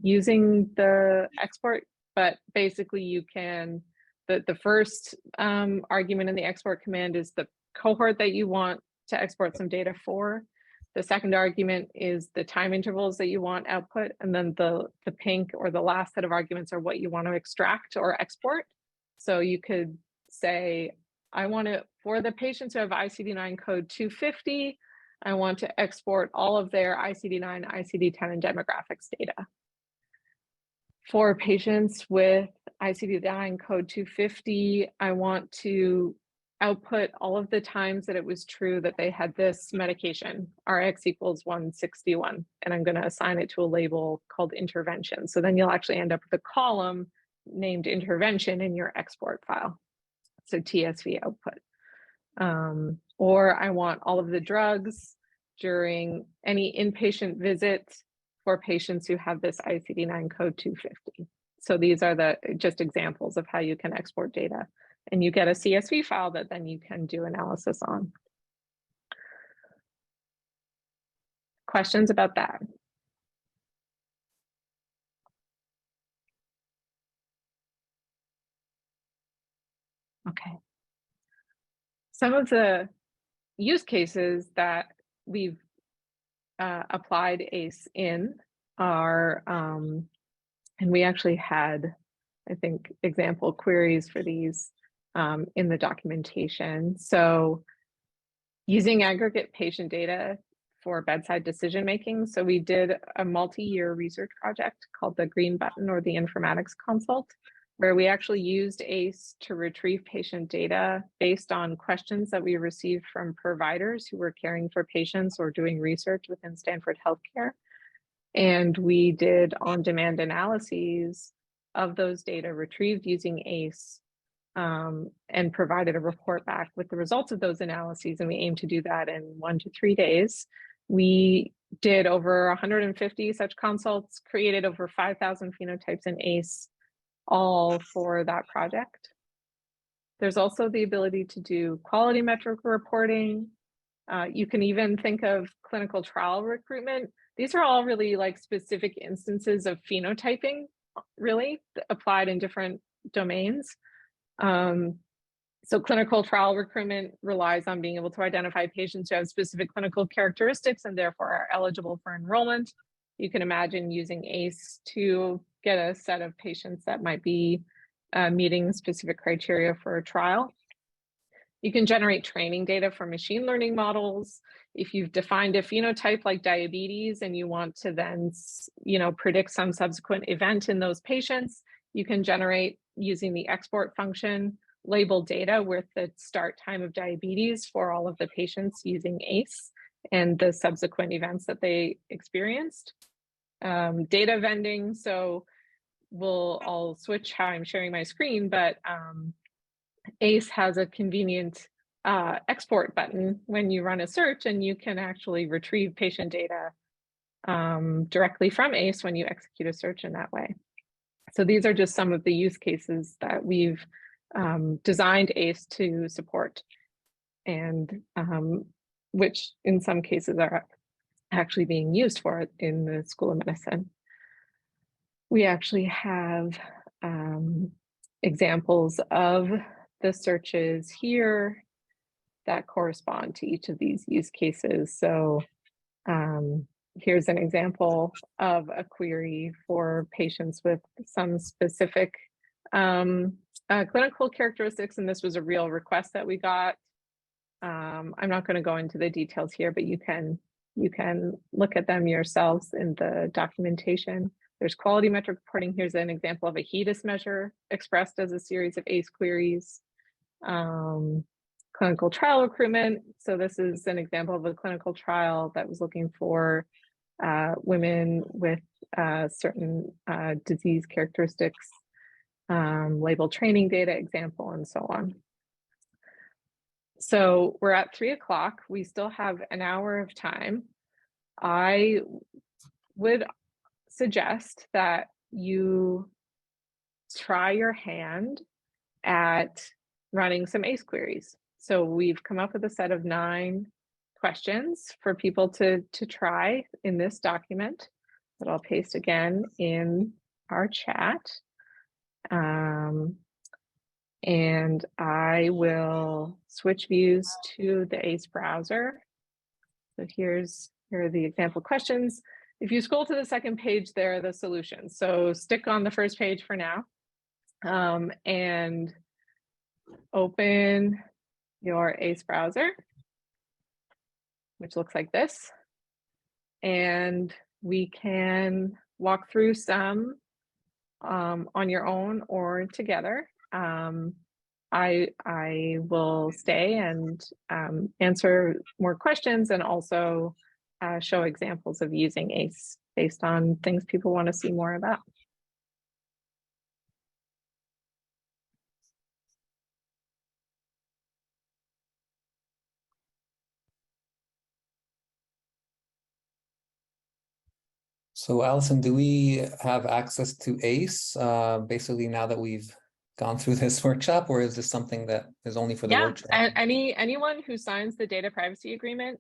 using the export, but basically you can, the first argument in the export command is the cohort that you want to export some data for. The second argument is the time intervals that you want output, and then the pink or the last set of arguments are what you want to extract or export. So you could say, I want to, for the patients who have ICD-9 code 250, I want to export all of their ICD-9, ICD-10, and demographics data. For patients with ICD-9 code 250, I want to output all of the times that it was true that they had this medication, Rx equals 161, and I'm going to assign it to a label called intervention. So then you'll actually end up with a column named intervention in your export file. So TSV output. Or I want all of the drugs during any inpatient visit for patients who have this ICD-9 code 250. So these are the just examples of how you can export data, and you get a CSV file that then you can do analysis on. Questions about that? Okay. Some of the use cases that we've applied ACE in are, and we actually had, I think, example queries for these in the documentation. So using aggregate patient data for bedside decision making. So we did a multi-year research project called the Green Button or the Informatics Consult, where we actually used ACE to retrieve patient data based on questions that we received from providers who were caring for patients or doing research within Stanford Healthcare. And we did on-demand analyses of those data retrieved using ACE and provided a report back with the results of those analyses. And we aim to do that in 1 to 3 days. We did over 150 such consults, created over 5,000 phenotypes in ACE, all for that project. There's also the ability to do quality metric reporting. You can even think of clinical trial recruitment. These are all really like specific instances of phenotyping, really applied in different domains. So clinical trial recruitment relies on being able to identify patients who have specific clinical characteristics and therefore are eligible for enrollment. You can imagine using ACE to get a set of patients that might be meeting specific criteria for a trial. You can generate training data from machine learning models. If you've defined a phenotype like diabetes and you want to then, predict some subsequent event in those patients, you can generate, using the export function, label data with the start time of diabetes for all of the patients using ACE and the subsequent events that they experienced. Data vending, so I'll switch how I'm sharing my screen, but ACE has a convenient export button when you run a search, and you can actually retrieve patient data directly from ACE when you execute a search in that way. So these are just some of the use cases that we've designed ACE to support, and which in some cases are actually being used for it in the School of Medicine. We actually have examples of the searches here that correspond to each of these use cases. So here's an example of a query for patients with some specific clinical characteristics, and this was a real request that we got. I'm not going to go into the details here, but you can look at them yourselves in the documentation. There's quality metric reporting. Here's an example of a HEDIS measure expressed as a series of ACE queries. Clinical trial recruitment. So this is an example of a clinical trial that was looking for women with certain disease characteristics, label training data example, and so on. So we're at 3 o'clock. We still have an hour of time. I would suggest that you try your hand at running some ACE queries. So we've come up with a set of 9 questions for people to try in this document that I'll paste again in our chat. And I will switch views to the ACE browser. So here are the example questions. If you scroll to the second page, there are the solutions. So stick on the first page for now, and open your ACE browser, which looks like this. And we can walk through some on your own or together. I will stay and answer more questions and also show examples of using ACE based on things people want to see more about. So Alison, do we have access to ACE basically now that we've gone through this workshop, or is this something that is only for the workshop? Yeah, anyone who signs the data privacy agreement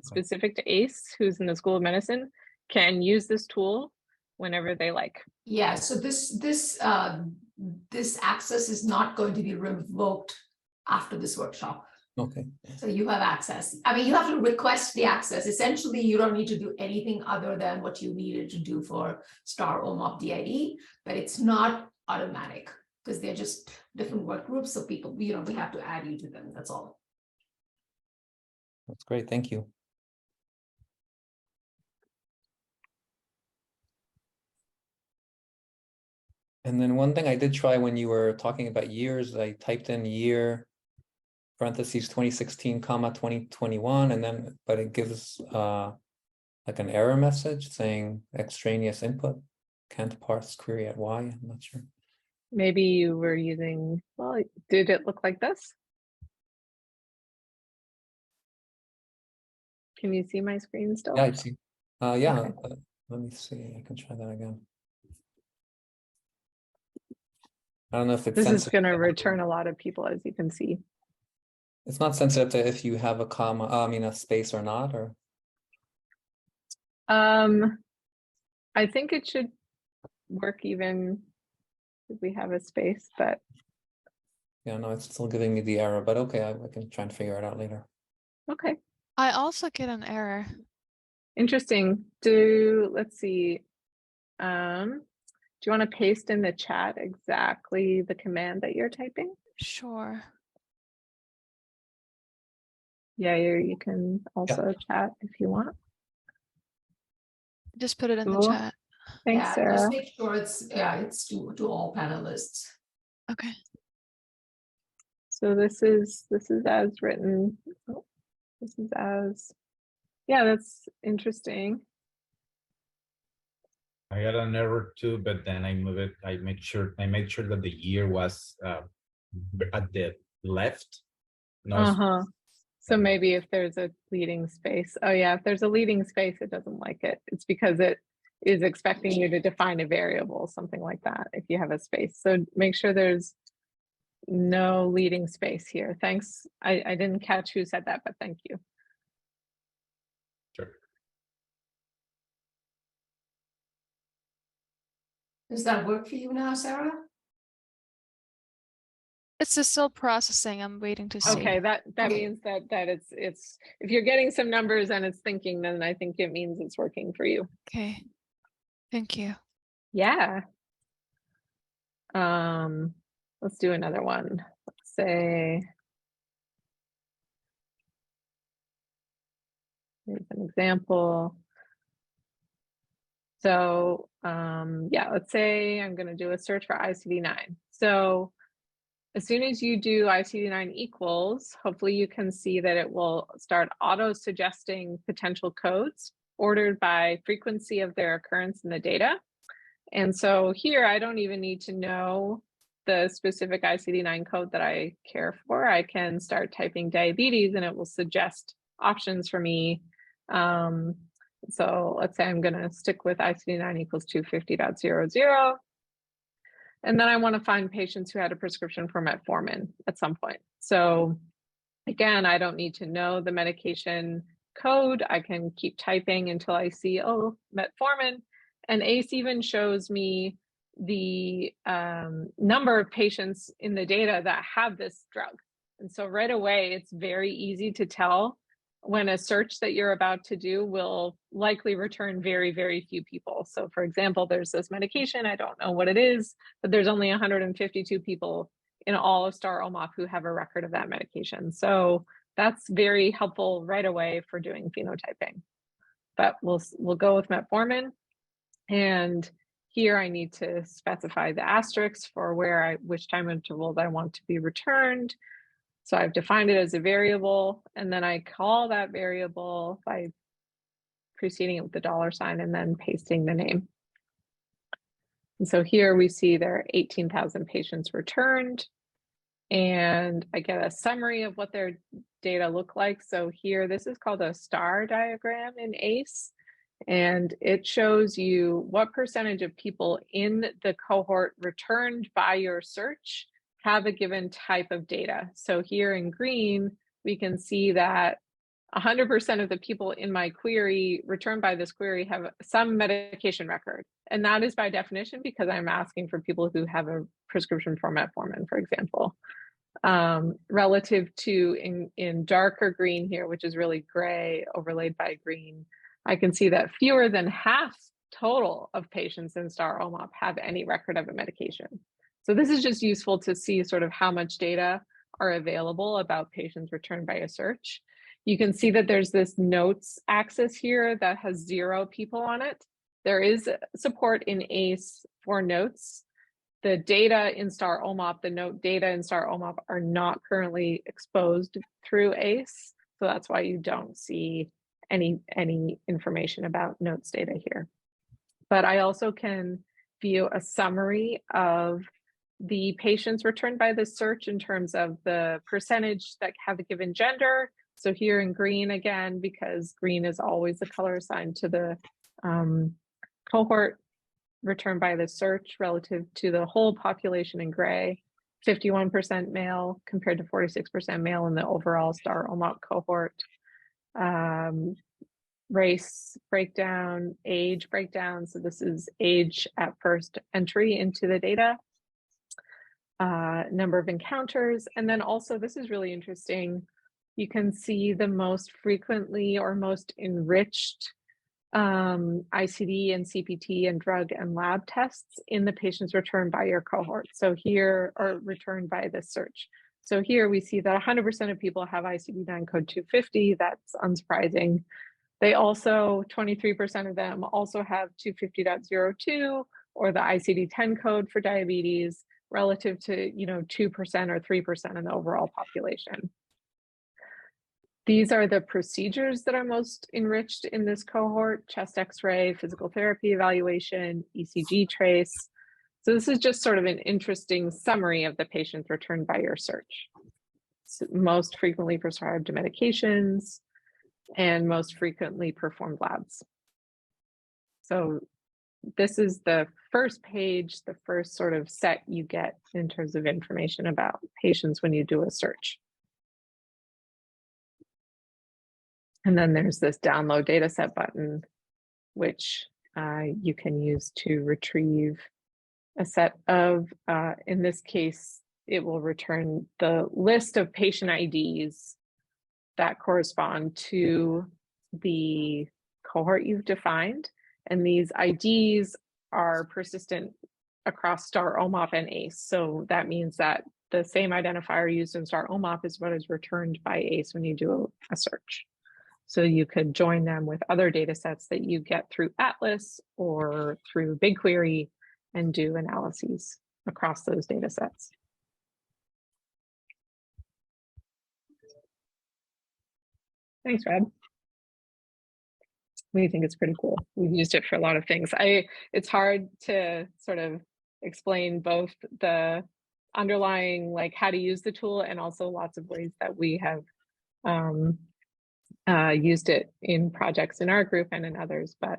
specific to ACE, who's in the School of Medicine, can use this tool whenever they like. Yeah, so this access is not going to be revoked after this workshop. Okay. So you have access. I mean, you have to request the access. Essentially, you don't need to do anything other than what you needed to do for STARR OMOP DID, but it's not automatic because they're just different work groups. So people, we have to add you to them. That's all. That's great. Thank you. And then one thing I did try when you were talking about years, I typed in year parentheses 2016 comma 2021, and then but it gives like an error message saying extraneous input, can't parse query at Y. I'm not sure. Maybe you were using, well, did it look like this? Can you see my screen still? Yeah, I see. Yeah, Okay. let me see. I can try that again. I don't know if it's This is sensitive. going to return a lot of people, as you can see. It's not sensitive to if you have a comma, I mean a space or not, or I think it should work even if we have a space, but yeah, no, it's still giving me the error, but okay, I can try and figure it out later. okay. I also get an error. Interesting. Let's see. Do you want to paste in the chat exactly the command that you're typing? Sure. Yeah, you can also chat if you want. Just put it in the Cool. chat. Thanks, Sarah. Just make sure it's to all panelists. Okay. So this is as written. Oh, this is as, yeah, that's interesting. I got an error too, but then I move it. I made sure that the year was at the left. No, So maybe if there's a leading space. Oh yeah, if there's a leading space, it doesn't like it. It's because it is expecting you to define a variable, something like that, if you have a space. So make sure there's no leading space here. Thanks. I didn't catch who said that, but thank you. Sure. Does that work for you now, Sarah? It's just still processing. I'm waiting to see. Okay, that means that it's if you're getting some numbers and it's thinking, then I think it means it's working for you. Okay. Thank you. Yeah. Let's do another one. Let's say here's an example. So yeah, let's say I'm going to do a search for ICD-9. So as soon as you do ICD-9 equals, hopefully you can see that it will start auto-suggesting potential codes ordered by frequency of their occurrence in the data. And so here, I don't even need to know the specific ICD-9 code that I care for. I can start typing diabetes and it will suggest options for me. So let's say I'm going to stick with ICD-9 equals 250.00. And then I want to find patients who had a prescription for metformin at some point. So again, I don't need to know the medication code. I can keep typing until I see, oh, metformin. And ACE even shows me the number of patients in the data that have this drug. And so right away, it's very easy to tell when a search that you're about to do will likely return very, very few people. So for example, there's this medication, I don't know what it is, but there's only 152 people in all of STARR-OMOP who have a record of that medication. So that's very helpful right away for doing phenotyping. But we'll go with metformin. And here I need to specify the asterisks for which time intervals I want to be returned. So I've defined it as a variable, and then I call that variable by preceding it with the $sign and then pasting the name. And so here we see there are 18,000 patients returned, and I get a summary of what their data look like. So here, this is called a STARR diagram in ACE, and it shows you what percentage of people in the cohort returned by your search have a given type of data. So here in green, we can see that 100% of the people in my query returned by this query have some medication record. And that is by definition because I'm asking for people who have a prescription for metformin, for example. Relative to in darker green here, which is really gray overlaid by green, I can see that fewer than half total of patients in STARR-OMOP have any record of a medication. So this is just useful to see sort of how much data are available about patients returned by a search. You can see that there's this notes axis here that has 0 people on it. There is support in ACE for notes. The data in STARR-OMOP, the note data in STARR-OMOP are not currently exposed through ACE. So that's why you don't see any information about notes data here. But I also can view a summary of the patients returned by the search in terms of the percentage that have a given gender. So here in green again, because green is always the color assigned to the cohort returned by the search relative to the whole population in gray, 51% male compared to 46% male in the overall STARR-OMOP cohort. Race breakdown, age breakdown. So this is age at first entry into the data. Number of encounters, and then also this is really interesting. You can see the most frequently or most enriched ICD and CPT and drug and lab tests in the patients returned by your cohort. So here, or returned by this search. So here we see that 100% of people have ICD-9 code 250. That's unsurprising. They also, 23% of them also have 250.02 or the ICD-10 code for diabetes, relative to 2% or 3% in the overall population. These are the procedures that are most enriched in this cohort: chest x-ray, physical therapy evaluation, ECG trace. So this is just sort of an interesting summary of the patients returned by your search. So most frequently prescribed medications and most frequently performed labs. So this is the first page, the first sort of set you get in terms of information about patients when you do a search. And then there's this download dataset button, which you can use to retrieve a set of, in this case, it will return the list of patient IDs that correspond to the cohort you've defined. And these IDs are persistent across STARR-OMOP and ACE. So that means that the same identifier used in STARR-OMOP is what is returned by ACE when you do a search. So you could join them with other data sets that you get through Atlas or through BigQuery and do analyses across those data sets. Thanks, Red. We think it's pretty cool. We've used it for a lot of things. It's hard to sort of explain both the underlying, like how to use the tool, and also lots of ways that we have used it in projects in our group and in others. But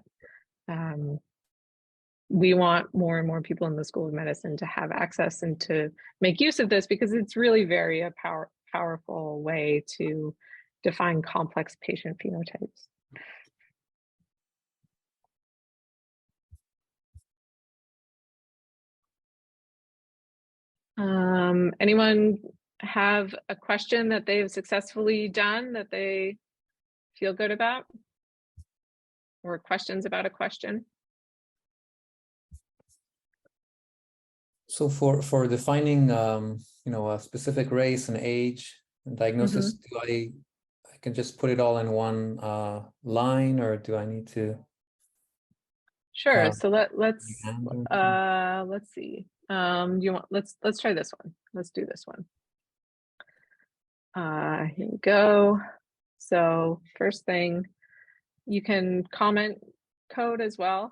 we want more and more people in the School of Medicine to have access and to make use of this, because it's really very a powerful way to define complex patient phenotypes. Anyone have a question that they've successfully done that they feel good about? Or questions about a question? So for defining a specific race and age and diagnosis, do I can just put it all in one line, or do I need to? Sure. So let's see. You want let's try this one. Let's do this one. Here we go. So first thing, you can comment code as well.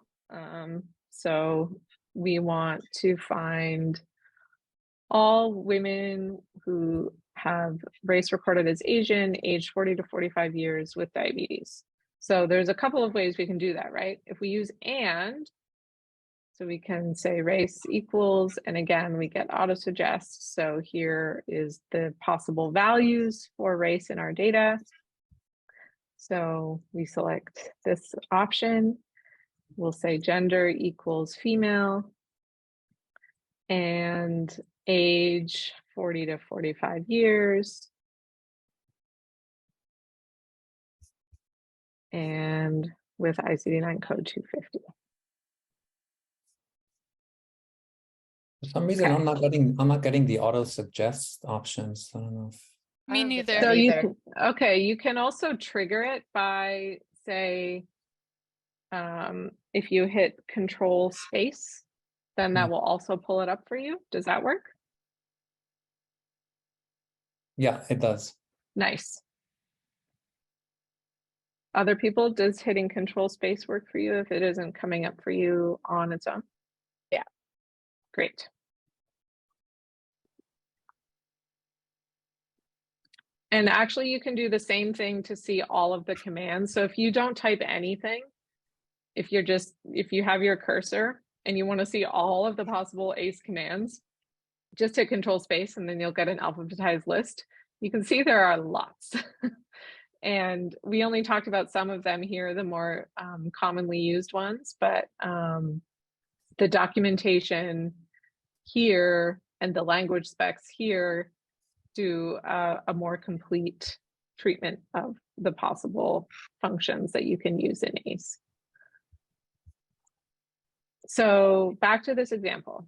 So we want to find all women who have race recorded as Asian, aged 40 to 45 years with diabetes. So there's a couple of ways we can do that, right? If we use and, so we can say race equals, and again, we get auto-suggest. So here is the possible values for race in our data. So we select this option. We'll say gender equals female and age 40 to 45 years. And with ICD-9 code 250. For some reason, I'm not getting the auto suggest options. I don't know if. Me neither. So you can, okay, you can also trigger it by, say, if you hit control space, then that will also pull it up for you. Does that work? Yeah, it does. Nice. Other people, does hitting control space work for you if it isn't coming up for you on its own? Yeah. Great. And actually, you can do the same thing to see all of the commands. So if you don't type anything, if you have your cursor and you want to see all of the possible ACE commands, just hit control space and then you'll get an alphabetized list. You can see there are lots. And we only talked about some of them here, the more commonly used ones, but the documentation here and the language specs here do a more complete treatment of the possible functions that you can use in ACE. So back to this example.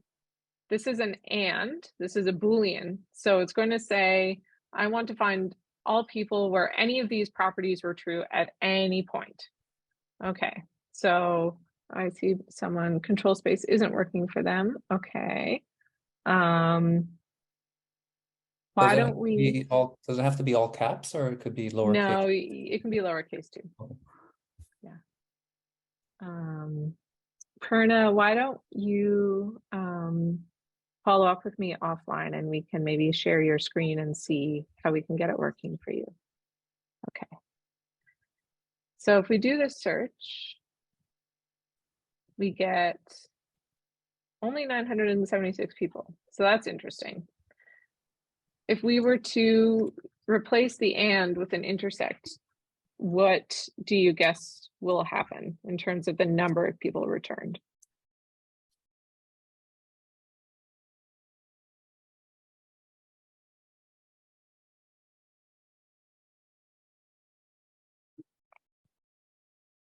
This is an and, this is a Boolean. So it's going to say, I want to find all people where any of these properties were true at any point. Okay, so I see someone, control space isn't working for them. Okay. Why don't we? Does it have to be all caps, or it could be lowercase? No, it can be lowercase too. Yeah. Perna, why don't you follow up with me offline and we can maybe share your screen and see how we can get it working for you. Okay. So if we do this search, we get only 976 people. So that's interesting. If we were to replace the and with an intersect, what do you guess will happen in terms of the number of people returned?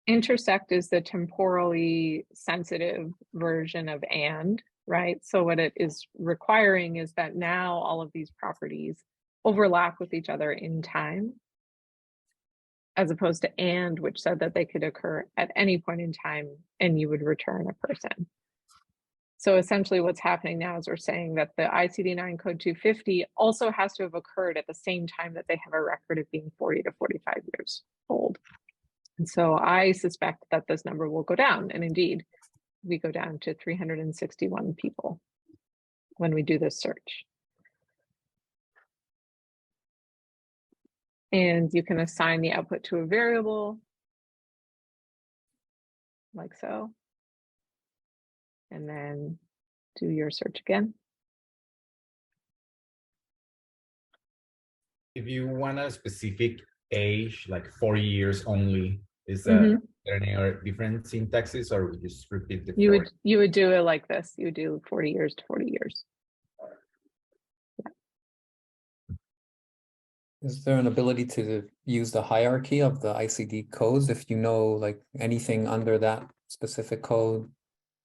Intersect is the temporally sensitive version of and, right? So what it is requiring is that now all of these properties overlap with each other in time, as opposed to and, which said that they could occur at any point in time and you would return a person. So essentially what's happening now is we're saying that the ICD-9 code 250 also has to have occurred at the same time that they have a record of being 40 to 45 years old. And so I suspect that this number will go down. And indeed, we go down to 361 people when we do this search. And you can assign the output to a variable, like so. and then do your search again. If you want a specific age, like 4 years only, is there any other different syntaxes, or we just repeat the You would do it like this. You would do 40 years to 40 years. Is there an ability to use the hierarchy of the ICD codes if you know like anything under that specific code?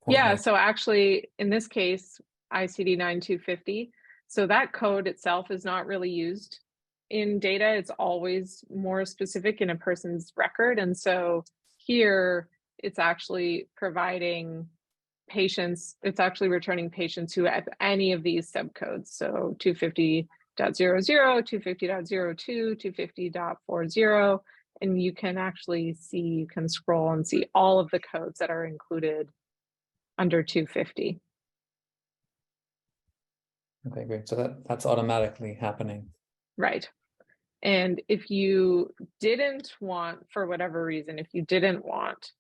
Yeah, so actually in this case, ICD-9250, so that code itself is not really used in data. It's always more specific in a person's record. And so here it's actually providing patients, it's actually returning patients who have any of these subcodes. So 250.00, 250.02, 250.40, and you can actually see, you can scroll and see all of the codes that are included under 250. Okay, great. So that's automatically happening. Right. And if you didn't want, for whatever reason, if you didn't want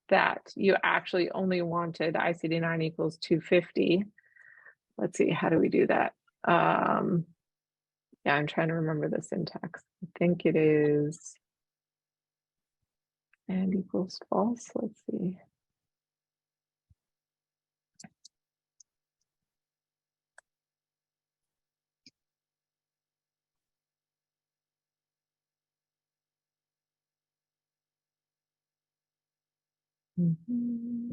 that, you actually only wanted ICD-9 equals 250. Let's see, how do we do that? Yeah, I'm trying to remember the syntax. I think it is and equals false. Let's see. Mm-hmm.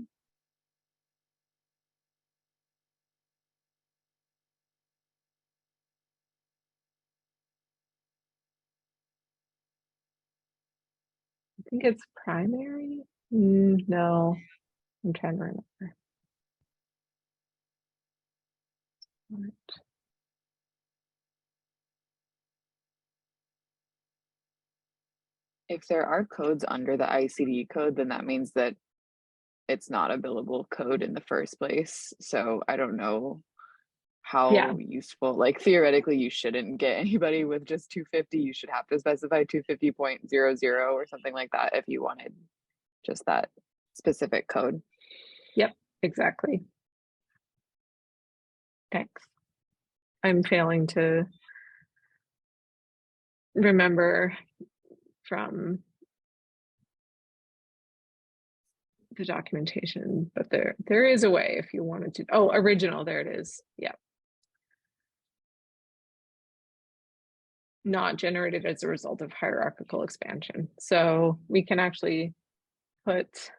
I think it's primary. No, I'm trying to remember. Right. If there are codes under the ICD code, then that means that it's not a billable code in the first place. So I don't know how useful, like theoretically you shouldn't get anybody with just 250. You should have to specify 250.00 or something like that if you wanted just that specific code. Yep, exactly. Thanks. I'm failing to remember from the documentation, but there is a way if you wanted to. Oh, original, there it is. Yeah. Not generated as a result of hierarchical expansion. So we can actually put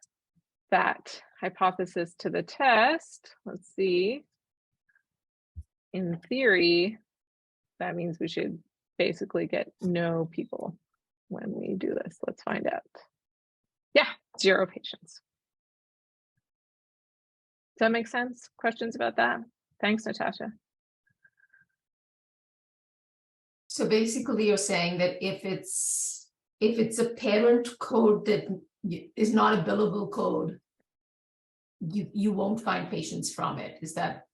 that hypothesis to the test. Let's see. In theory, that means we should basically get no people when we do this. Let's find out. Yeah, 0 patients. Does that make sense? Questions about that? Thanks, Natasha. So basically you're saying that if it's a parent code that is not a billable code, you won't find patients from it. Is that?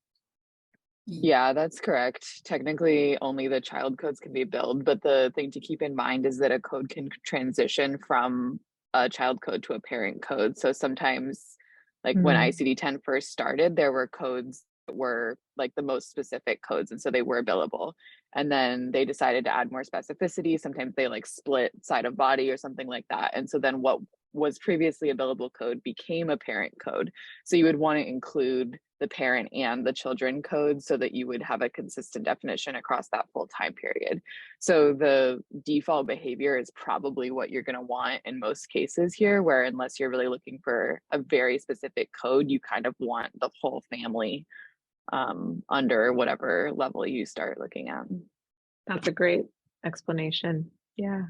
Yeah, that's correct. Technically, only the child codes can be billed, but the thing to keep in mind is that a code can transition from a child code to a parent code. So sometimes, like when ICD-10 first started, there were codes that were like the most specific codes, and so they were billable. And then they decided to add more specificity. Sometimes they like split side of body or something like that. And so then what was previously a billable code became a parent code. So you would want to include the parent and the children codes so that you would have a consistent definition across that full time period. So the default behavior is probably what you're going to want in most cases here, where unless you're really looking for a very specific code, you kind of want the whole family under whatever level you start looking at. That's a great explanation. Yeah.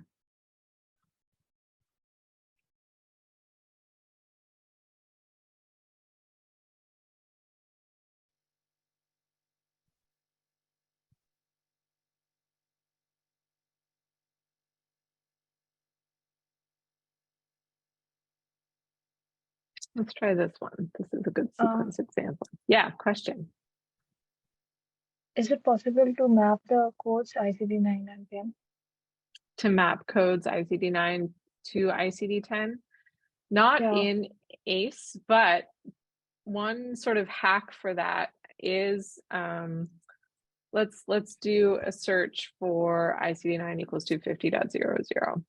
Let's try this one. This is a good sequence example. Yeah, question. Is it possible to map the codes ICD-9 and 10? To map codes ICD-9 to ICD-10? Not in ACE, but one sort of hack for that is let's do a search for ICD-9 equals 250.00.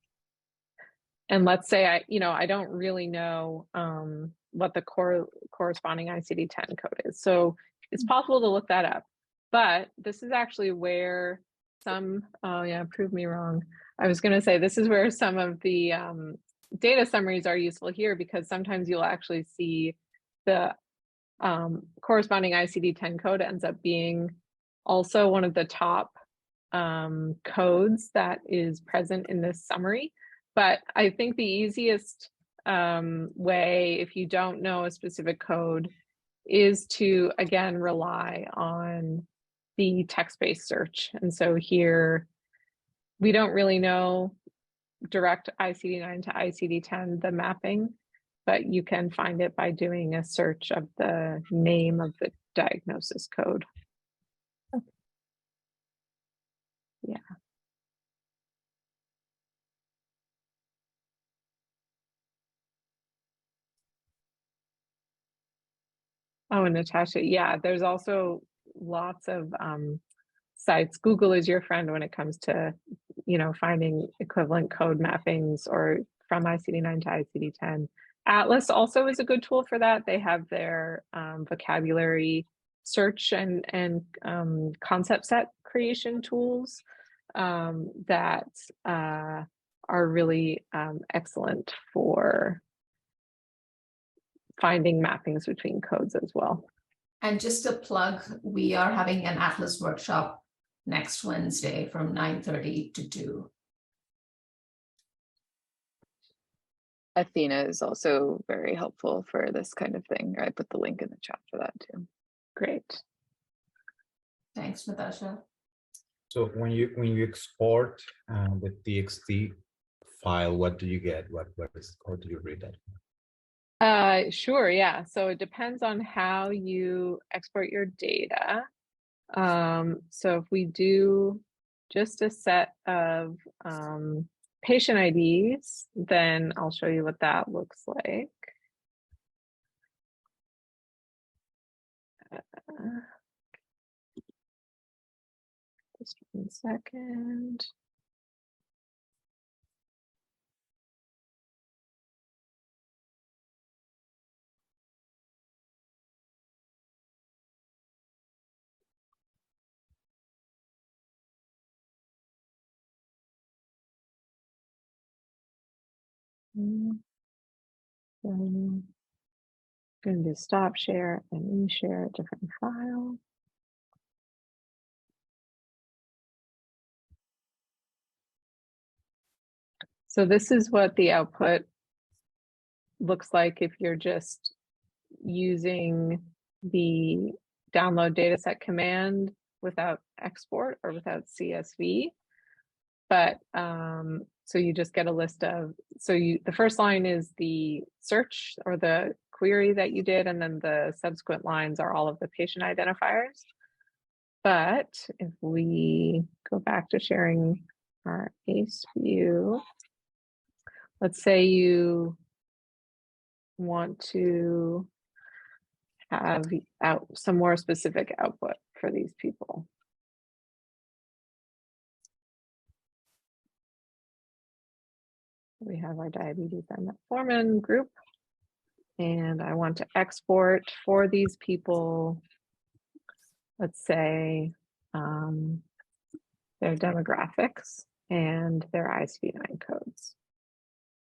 And let's say I don't really know what the corresponding ICD-10 code is. So it's possible to look that up. But this is actually where oh yeah, prove me wrong. I was going to say this is where some of the data summaries are useful here, because sometimes you'll actually see the corresponding ICD-10 code ends up being also one of the top codes that is present in this summary. But I think the easiest way, if you don't know a specific code, is to, again, rely on the text-based search. And so here, we don't really know direct ICD-9 to ICD-10, the mapping, but you can find it by doing a search of the name of the diagnosis code. Yeah. Oh, and Natasha, yeah, there's also lots of sites. Google is your friend when it comes to, finding equivalent code mappings or from ICD-9 to ICD-10. Atlas also is a good tool for that. They have their vocabulary search and concept set creation tools that are really excellent for finding mappings between codes as well. And just a plug, we are having an Atlas workshop next Wednesday from 9:30 to 2. Athena is also very helpful for this kind of thing. I put the link in the chat for that too. Great. Thanks, Natasha. So when you export the TXT file, what do you get? What is, how do you read that? Sure, yeah. So it depends on how you export your data. So if we do just a set of patient IDs, then I'll show you what that looks like. Just 1 second. I'm going to stop share and reshare a different file. So this is what the output looks like if you're just using the download dataset command without export or without CSV. But so you just get a list of, the first line is the search or the query that you did, and then the subsequent lines are all of the patient identifiers. But if we go back to sharing our ACE view, let's say you want to have some more specific output for these people. We have our diabetes and metformin group, and I want to export for these people, let's say, their demographics and their ICD-9 codes.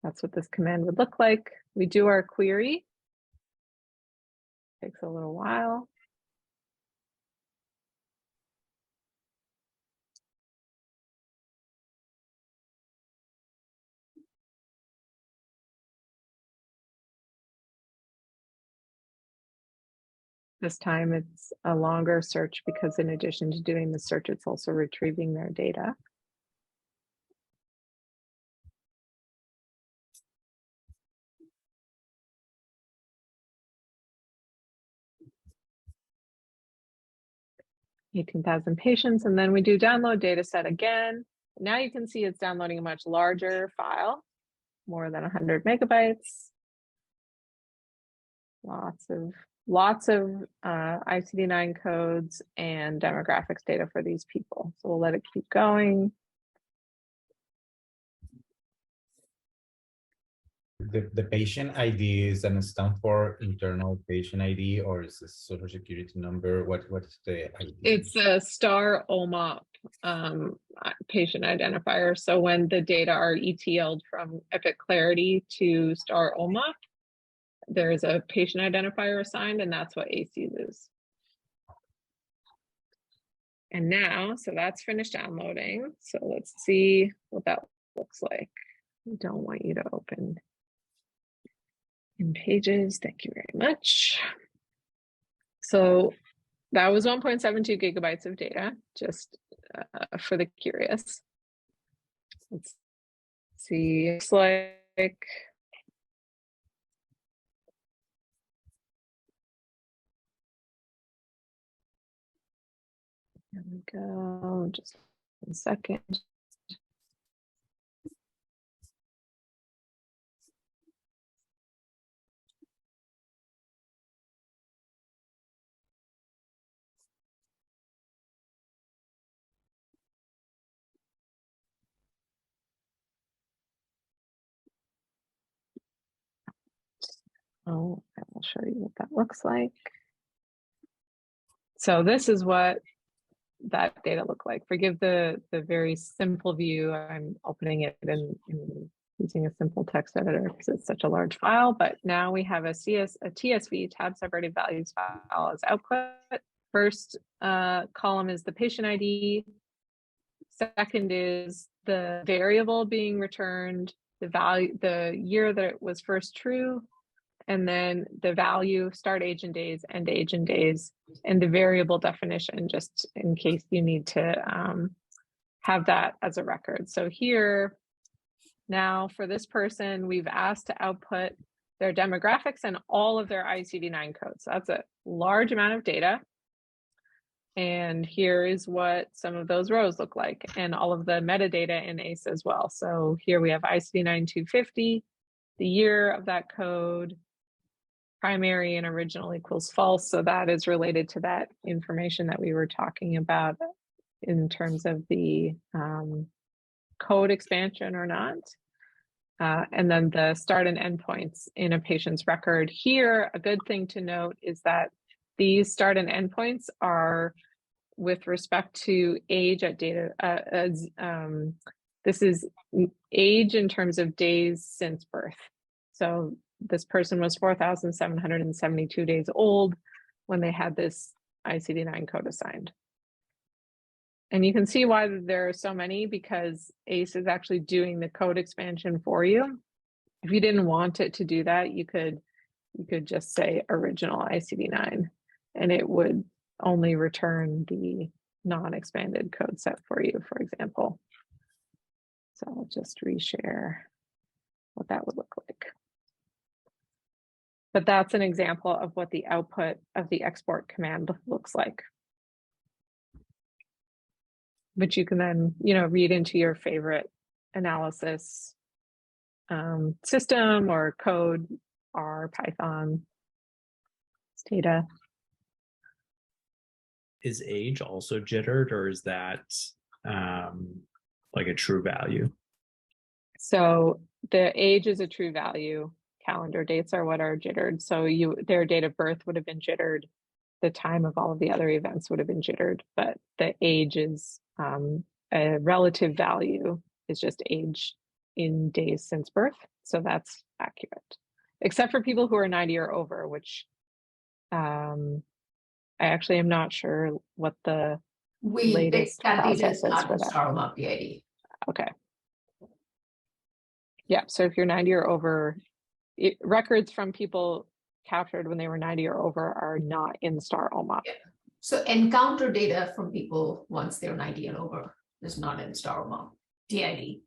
That's what this command would look like. We do our query. Takes a little while. This time it's a longer search because in addition to doing the search, it's also retrieving their data. $18,000 patients, and then we do download data set again. Now you can see it's downloading a much larger file, more than 100 megabytes. Lots of lots of ICD-9 codes and demographics data for these people. So we'll let it keep going. The patient ID is an stand for internal patient ID, or is this social security number? What is the ID? It's a STARR OMOP patient identifier. So when the data are ETL'd from Epic Clarity to STARR OMOP, there's a patient identifier assigned, and that's what ACE uses. And now, so that's finished downloading. So let's see what that looks like. We don't want you to open in Pages. Thank you very much. So that was 1.72 gigabytes of data, just for the curious. Let's see, it's like, here we go, just 1 second. Oh, I will show you what that looks like. So this is what that data look like. Forgive the very simple view. I'm opening it in using a simple text editor because it's such a large file, but now we have a TSV, tab separated values file as output. First column is the patient ID. Second is the variable being returned, the value, the year that it was first true, and then the value, start age and days, end age and days, and the variable definition, just in case you need to have that as a record. So here, now for this person, we've asked to output their demographics and all of their ICD-9 codes. So that's a large amount of data. And here is what some of those rows look like, and all of the metadata in ACE as well. So here we have ICD-9 the year of that code, primary and original equals false. So that is related to that information that we were talking about in terms of the code expansion or not. And then the start and end points in a patient's record. Here, a good thing to note is that these start and end points are with respect to age at data. This is age in terms of days since birth. So this person was 4,772 days old when they had this ICD-9 code assigned. And you can see why there are so many, because ACE is actually doing the code expansion for you. If you didn't want it to do that, you could just say original ICD-9, and it would only return the non-expanded code set for you, for example. So I'll just reshare what that would look like. But that's an example of what the output of the export command looks like, which you can then, read into your favorite analysis system or code, R, Python, data. Is age also jittered, or is that like a true value? So the age is a true value. Calendar dates are what are jittered. So their date of birth would have been jittered. The time of all of the other events would have been jittered, but the age is a relative value, is just age in days since birth. So that's accurate, except for people who are 90 or over, which I actually am not sure what the latest process is for that. Okay. Yeah, so if you're 90 or over, records from people captured when they were 90 or over are not in STARR OMOP. Yeah. So encounter data from people once they're 90 and over is not in STARR OMOP, DID.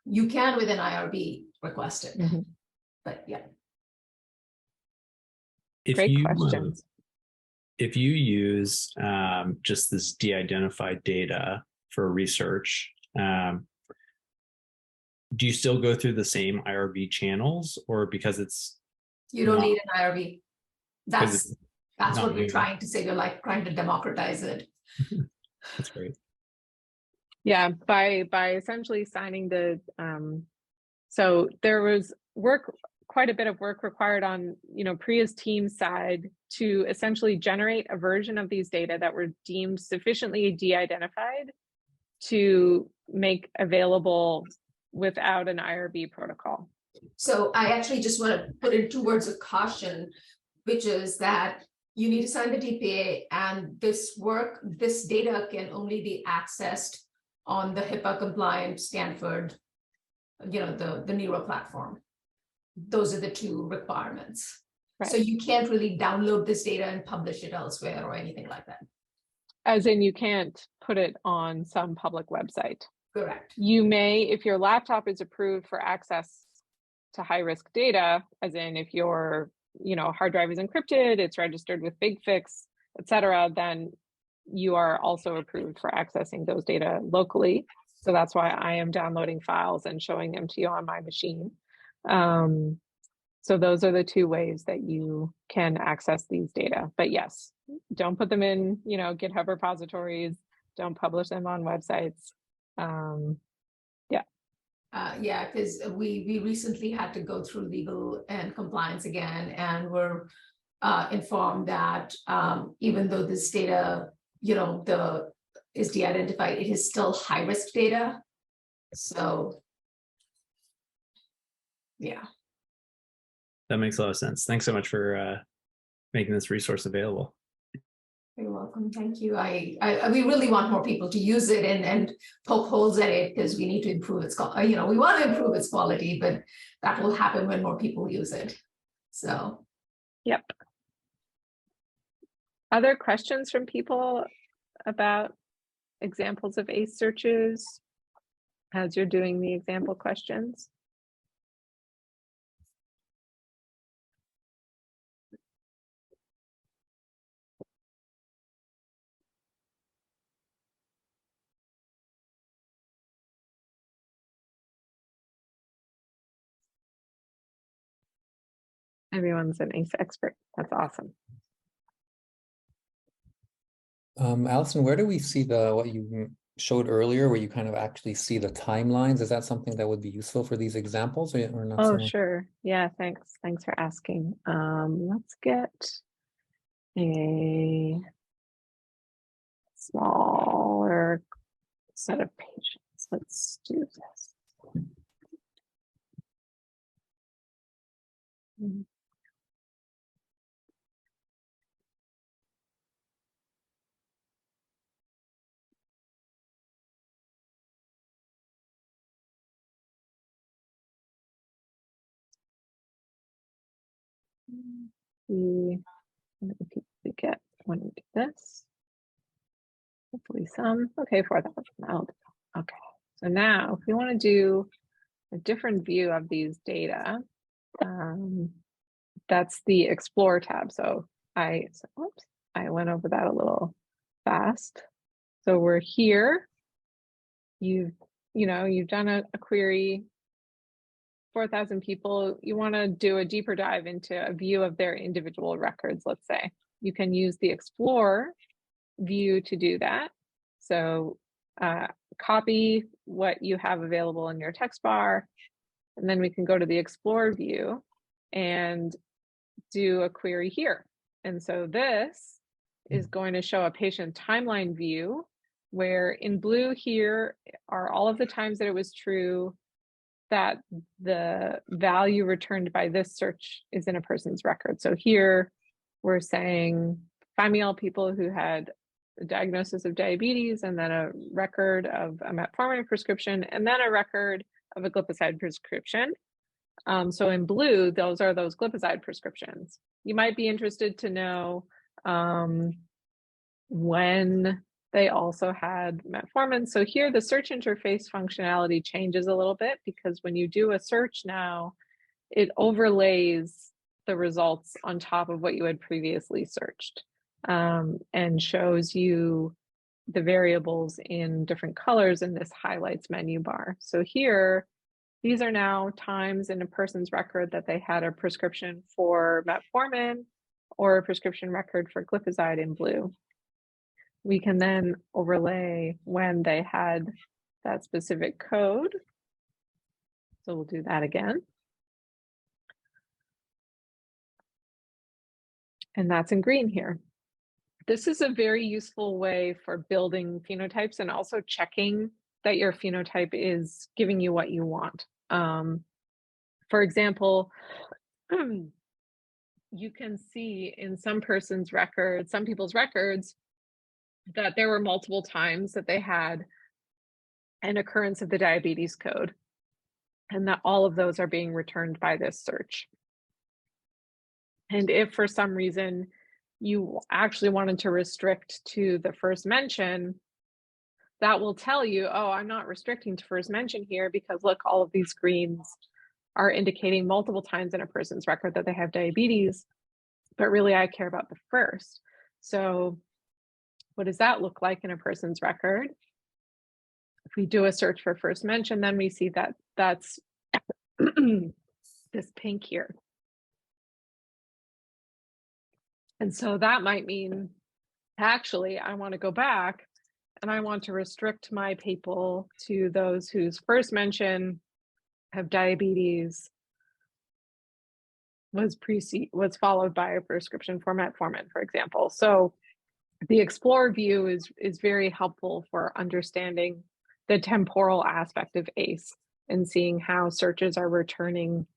You can with an IRB request it, but yeah. Great questions. If you use just this de-identified data for research, do you still go through the same IRB channels, or because it's you don't need an IRB? That's not what we're new. trying to say. We're like trying to democratize it. That's great. Yeah, by essentially signing the so there was quite a bit of work required on, Priya's team side to essentially generate a version of these data that were deemed sufficiently de-identified to make available without an IRB protocol. So I actually just want to put in 2 words of caution, which is that you need to sign the DPA, and this data can only be accessed on the HIPAA compliant Stanford, the neural platform. Those are the 2 requirements. Right. So you can't really download this data and publish it elsewhere or anything like that. As in, you can't put it on some public website. Correct. You may, if your laptop is approved for access to high-risk data, as in if your hard drive is encrypted, it's registered with BigFix, etc., then you are also approved for accessing those data locally. So that's why I am downloading files and showing them to you on my machine. So those are the 2 ways that you can access these data. But yes, don't put them in, GitHub repositories, don't publish them on websites. Yeah, because we recently had to go through legal and compliance again, and we're informed that even though this data, is de-identified, it is still high-risk data. So, yeah. That makes a lot of sense. Thanks so much for making this resource available. You're welcome. Thank you. We really want more people to use it and poke holes at it, because we need to improve its quality. We want to improve its quality, but that will happen when more people use it. So, yep. Other questions from people about examples of ACE searches as you're doing the example questions? Everyone's an ACE expert. That's awesome. Alison, where do we see what you showed earlier, where you kind of actually see the timelines? Is that something that would be useful for these examples, or not? Oh, so much? sure. Yeah, thanks. Thanks for asking. Let's get a smaller set of patients. Let's do this. See how many people we get when we do this. Hopefully some. Okay, 4,000. Okay, so now if we want to do a different view of these data, that's the Explore tab. So oops, I went over that a little fast. So we're here. You've done a query, 4,000 people. You want to do a deeper dive into a view of their individual records, let's say. You can use the Explore view to do that. So copy what you have available in your text bar, and then we can go to the Explore view and do a query here. And so this is going to show a patient timeline view, where in blue here are all of the times that it was true that the value returned by this search is in a person's record. So here we're saying 5 me all people who had a diagnosis of diabetes, and then a record of a metformin prescription, and then a record of a glipizide prescription. So in blue, those are those glipizide prescriptions. You might be interested to know when they also had metformin. So here the search interface functionality changes a little bit, because when you do a search now, it overlays the results on top of what you had previously searched, and shows you the variables in different colors in this highlights menu bar. So here, these are now times in a person's record that they had a prescription for metformin, or a prescription record for glifoside in blue. We can then overlay when they had that specific code. So we'll do that again. And that's in green here. This is a very useful way for building phenotypes and also checking that your phenotype is giving you what you want. For example, you can see in some people's records, that there were multiple times that they had an occurrence of the diabetes code, and that all of those are being returned by this search. And if for some reason you actually wanted to restrict to the first mention, that will tell you, oh, I'm not restricting to first mention here because look, all of these greens are indicating multiple times in a person's record that they have diabetes, but really I care about the first. So what does that look like in a person's record? If we do a search for first mention, then we see that that's this pink here. And so that might mean, actually, I want to go back and I want to restrict my people to those whose first mention have diabetes was followed by a prescription format, for example. So the Explore view is very helpful for understanding the temporal aspect of ACE and seeing how searches are returning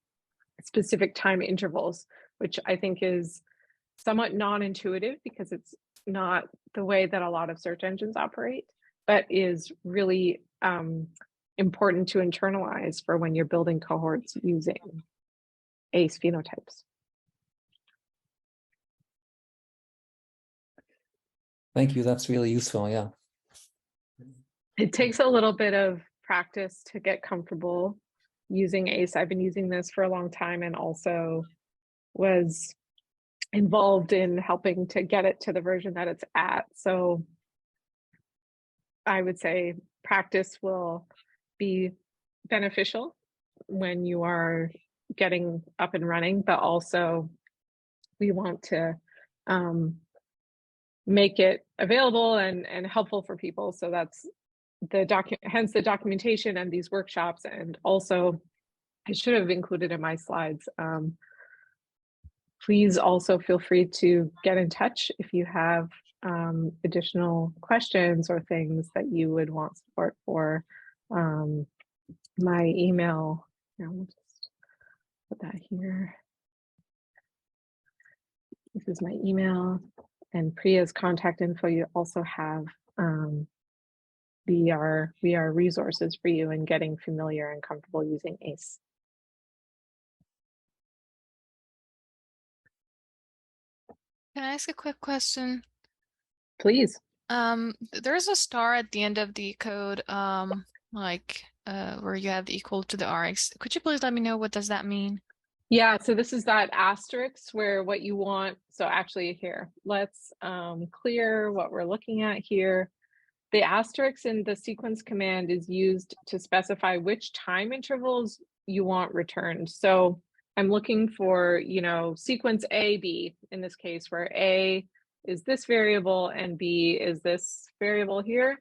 specific time intervals, which I think is somewhat non-intuitive because it's not the way that a lot of search engines operate, but is really important to internalize for when you're building cohorts using ACE phenotypes. Thank you. That's really useful. Yeah. It takes a little bit of practice to get comfortable using ACE. I've been using this for a long time and also was involved in helping to get it to the version that it's at. So I would say practice will be beneficial when you are getting up and running, but also we want to make it available and helpful for people. So that's hence the documentation and these workshops. And also I should have included in my slides. Please also feel free to get in touch if you have additional questions or things that you would want support for. My email, we'll just put that here. This is my email, and Priya's contact info. You also have VR resources for you in getting familiar and comfortable using ACE. Can I ask a quick question? Please. There's a star at the end of the code, where you have equal to the RX. Could you please let me know what does that mean? Yeah, so this is that asterisk where what you want. So actually here, let's clear what we're looking at here. The asterisk in the sequence command is used to specify which time intervals you want returned. So I'm looking for, sequence A, B in this case, where A is this variable and B is this variable here.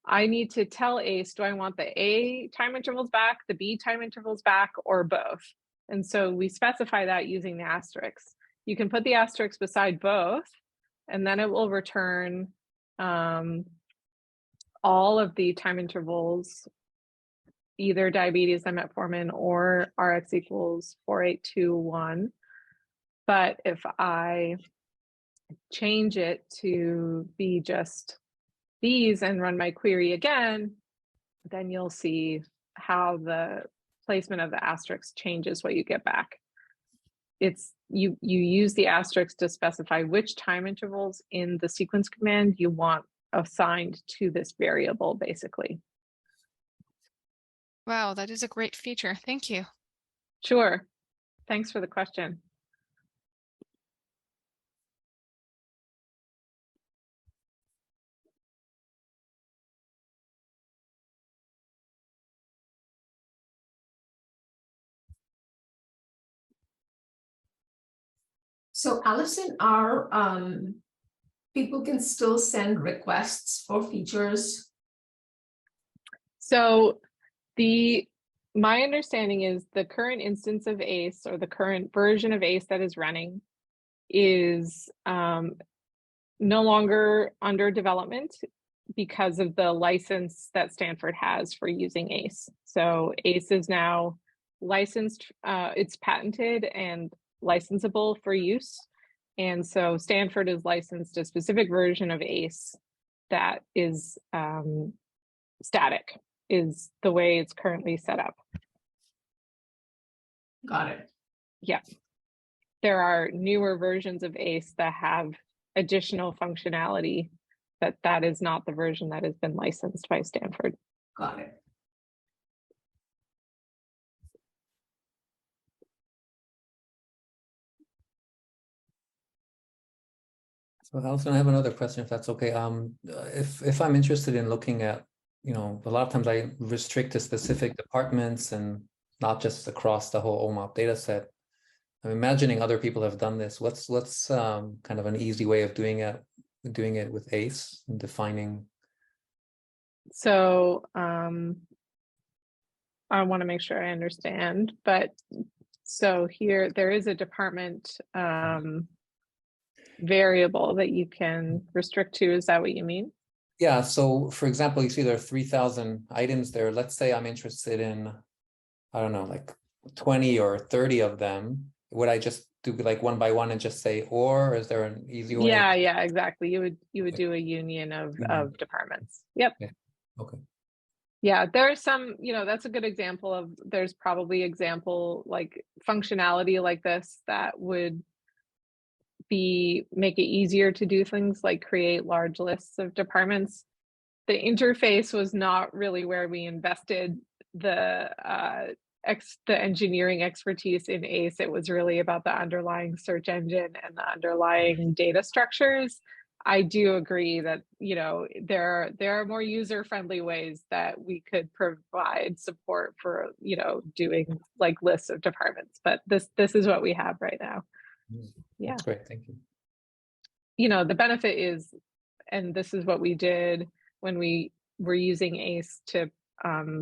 I need to tell ACE, do I want the A time intervals back, the B time intervals back, or both? And so we specify that using the asterisk. You can put the asterisk beside both, and then it will return all of the time intervals, either diabetes and metformin or RX equals 4821. But if I change it to be just these and run my query again, then you'll see how the placement of the asterisk changes what you get back. It's you use the asterisk to specify which time intervals in the sequence command you want assigned to this variable, basically. Wow, that is a great feature. Thank you. Sure. Thanks for the question. So Alison, are people can still send requests for features? So my understanding is the current instance of ACE, or the current version of ACE that is running, is no longer under development because of the license that Stanford has for using ACE. So ACE is now licensed, it's patented and licensable for use. And so Stanford has licensed a specific version of ACE that is static, is the way it's currently set up. Got it. Yeah. There are newer versions of ACE that have additional functionality, but that is not the version that has been licensed by Stanford. Got it. So Alison, I have another question, if that's okay. If I'm interested in looking at, a lot of times I restrict to specific departments and not just across the whole OMOP data set. I'm imagining other people have done this. What's kind of an easy way of doing it with ACE and defining? So I want to make sure I understand, but so here there is a department variable that you can restrict to. Is that what you mean? Yeah. So for example, you see there are 3,000 items there. Let's say I'm interested in, I don't know, like 20 or 30 of them. Would I just do like one by one and just say, or is there an easy way? Yeah, exactly. You would do a union of departments. Yep. Yeah. Okay. Yeah, there are some, that's a good example of, there's probably example like functionality like this that would make it easier to do things like create large lists of departments. The interface was not really where we invested the engineering expertise in ACE. It was really about the underlying search engine and the underlying data structures. I do agree that, there are more user-friendly ways that we could provide support for, doing like lists of departments, but this is what we have right now. Yeah. That's great. Thank you. The benefit is, and this is what we did when we were using ACE to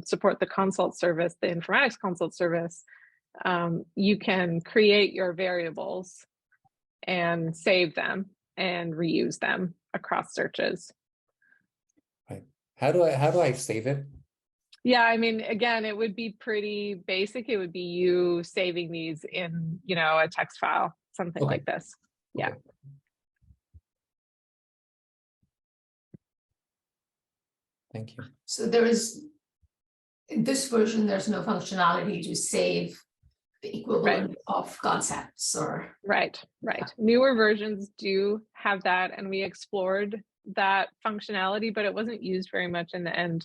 support the consult service, the informatics consult service. You can create your variables and save them and reuse them across searches. Right. How do I save it? Yeah, I mean, again, it would be pretty basic. It would be you saving these in, a text file, something like this. Yeah. Okay. Thank you. So in this version, there's no functionality to save the equivalent of concepts or. Right. Newer versions do have that, and we explored that functionality, but it wasn't used very much in the end.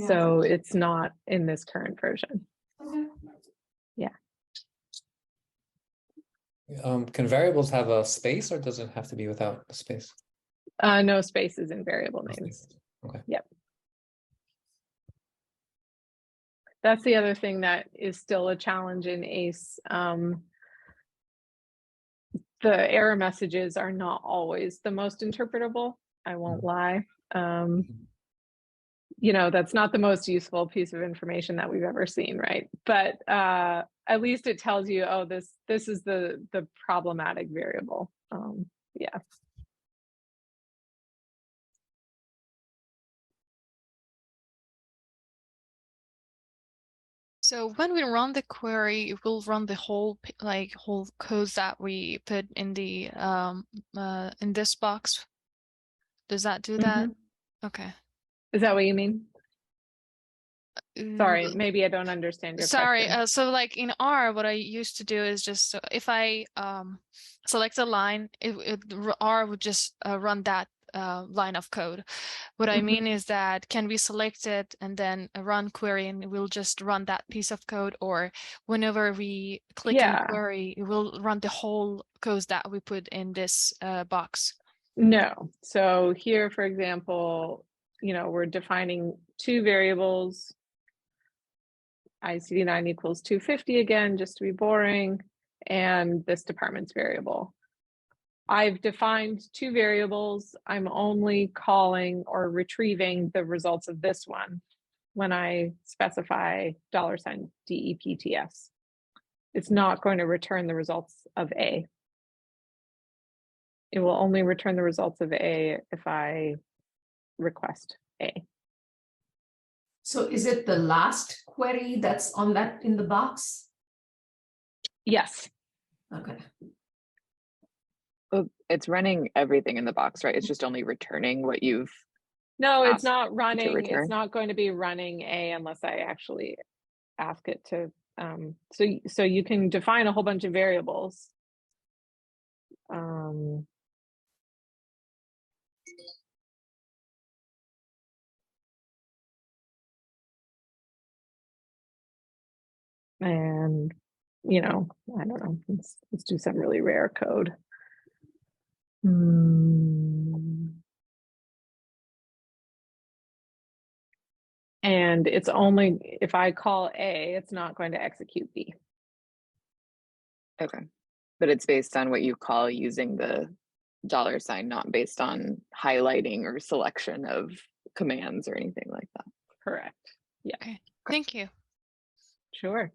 So it's not in this current version. Okay. Yeah. Can variables have a space, or does it have to be without a space? No spaces in variable names. Okay. Yep. That's the other thing that is still a challenge in ACE. The error messages are not always the most interpretable. I won't lie. That's not the most useful piece of information that we've ever seen, right? But at least it tells you, oh, this is the problematic variable. Yeah. So when we run the query, it will run the whole codes that we put in the in this box. Does that do that? Okay. Is that what you mean? Sorry, maybe I don't understand your question. So like in R, what I used to do is just, if I select a line, R would just run that line of code. What I mean is that, can we select it and then run query and it will just run that piece of code, or whenever we click on query, it will run the whole codes that we put in this box? No. So here, for example, we're defining two variables. ICD-9 equals 250 again, just to be boring. and this department's variable. I've defined two variables. I'm only calling or retrieving the results of this one when I specify $DEPTS. It's not going to return the results of A. It will only return the results of A if I request A. So is it the last query that's on that in the box? Yes. Okay. Well, it's running everything in the box, right? It's just only returning what you've. No, it's not running. return. It's not going to be running A unless I actually ask it to. So you can define a whole bunch of variables. And, you know, I don't know, let's do some really rare code. And it's only, if I call A, it's not going to execute B. Okay. But it's based on what you call using the $, not based on highlighting or selection of commands or anything like that. Correct. Yeah. Okay. Thank you. Sure.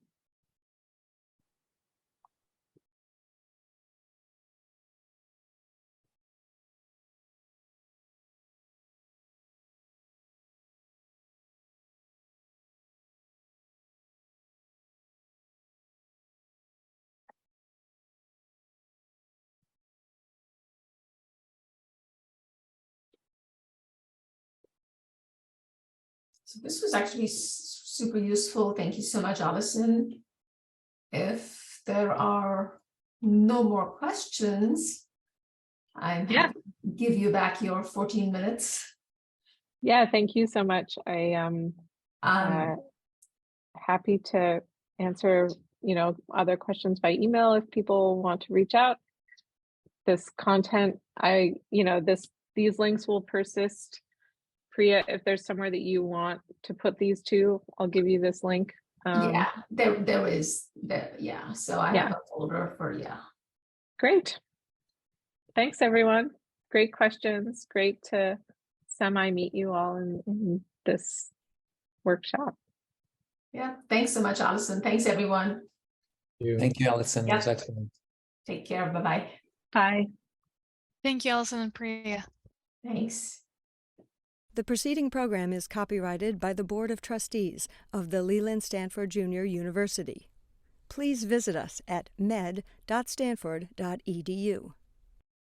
So this was actually super useful. Thank you so much, Alison. If there are no more questions, I'm happy to give you back your 14 minutes. Yeah, thank you so much. I am happy to answer, you know, other questions by email if people want to reach out. This content, these links will persist. Priya, if there's somewhere that you want to put these to, I'll give you this link. Yeah, there is. Yeah, so I have a folder for, Great. Thanks, everyone. Great questions. Great to semi-meet you all in this workshop. Yeah, thanks so much, Alison. Thanks, everyone. Thank you, Alison. It was excellent. Take care. Bye-bye. Bye. Thank you, Alison and Priya. Thanks. The preceding program is copyrighted by the Board of Trustees of the Leland Stanford Junior University. Please visit us at med.stanford.edu.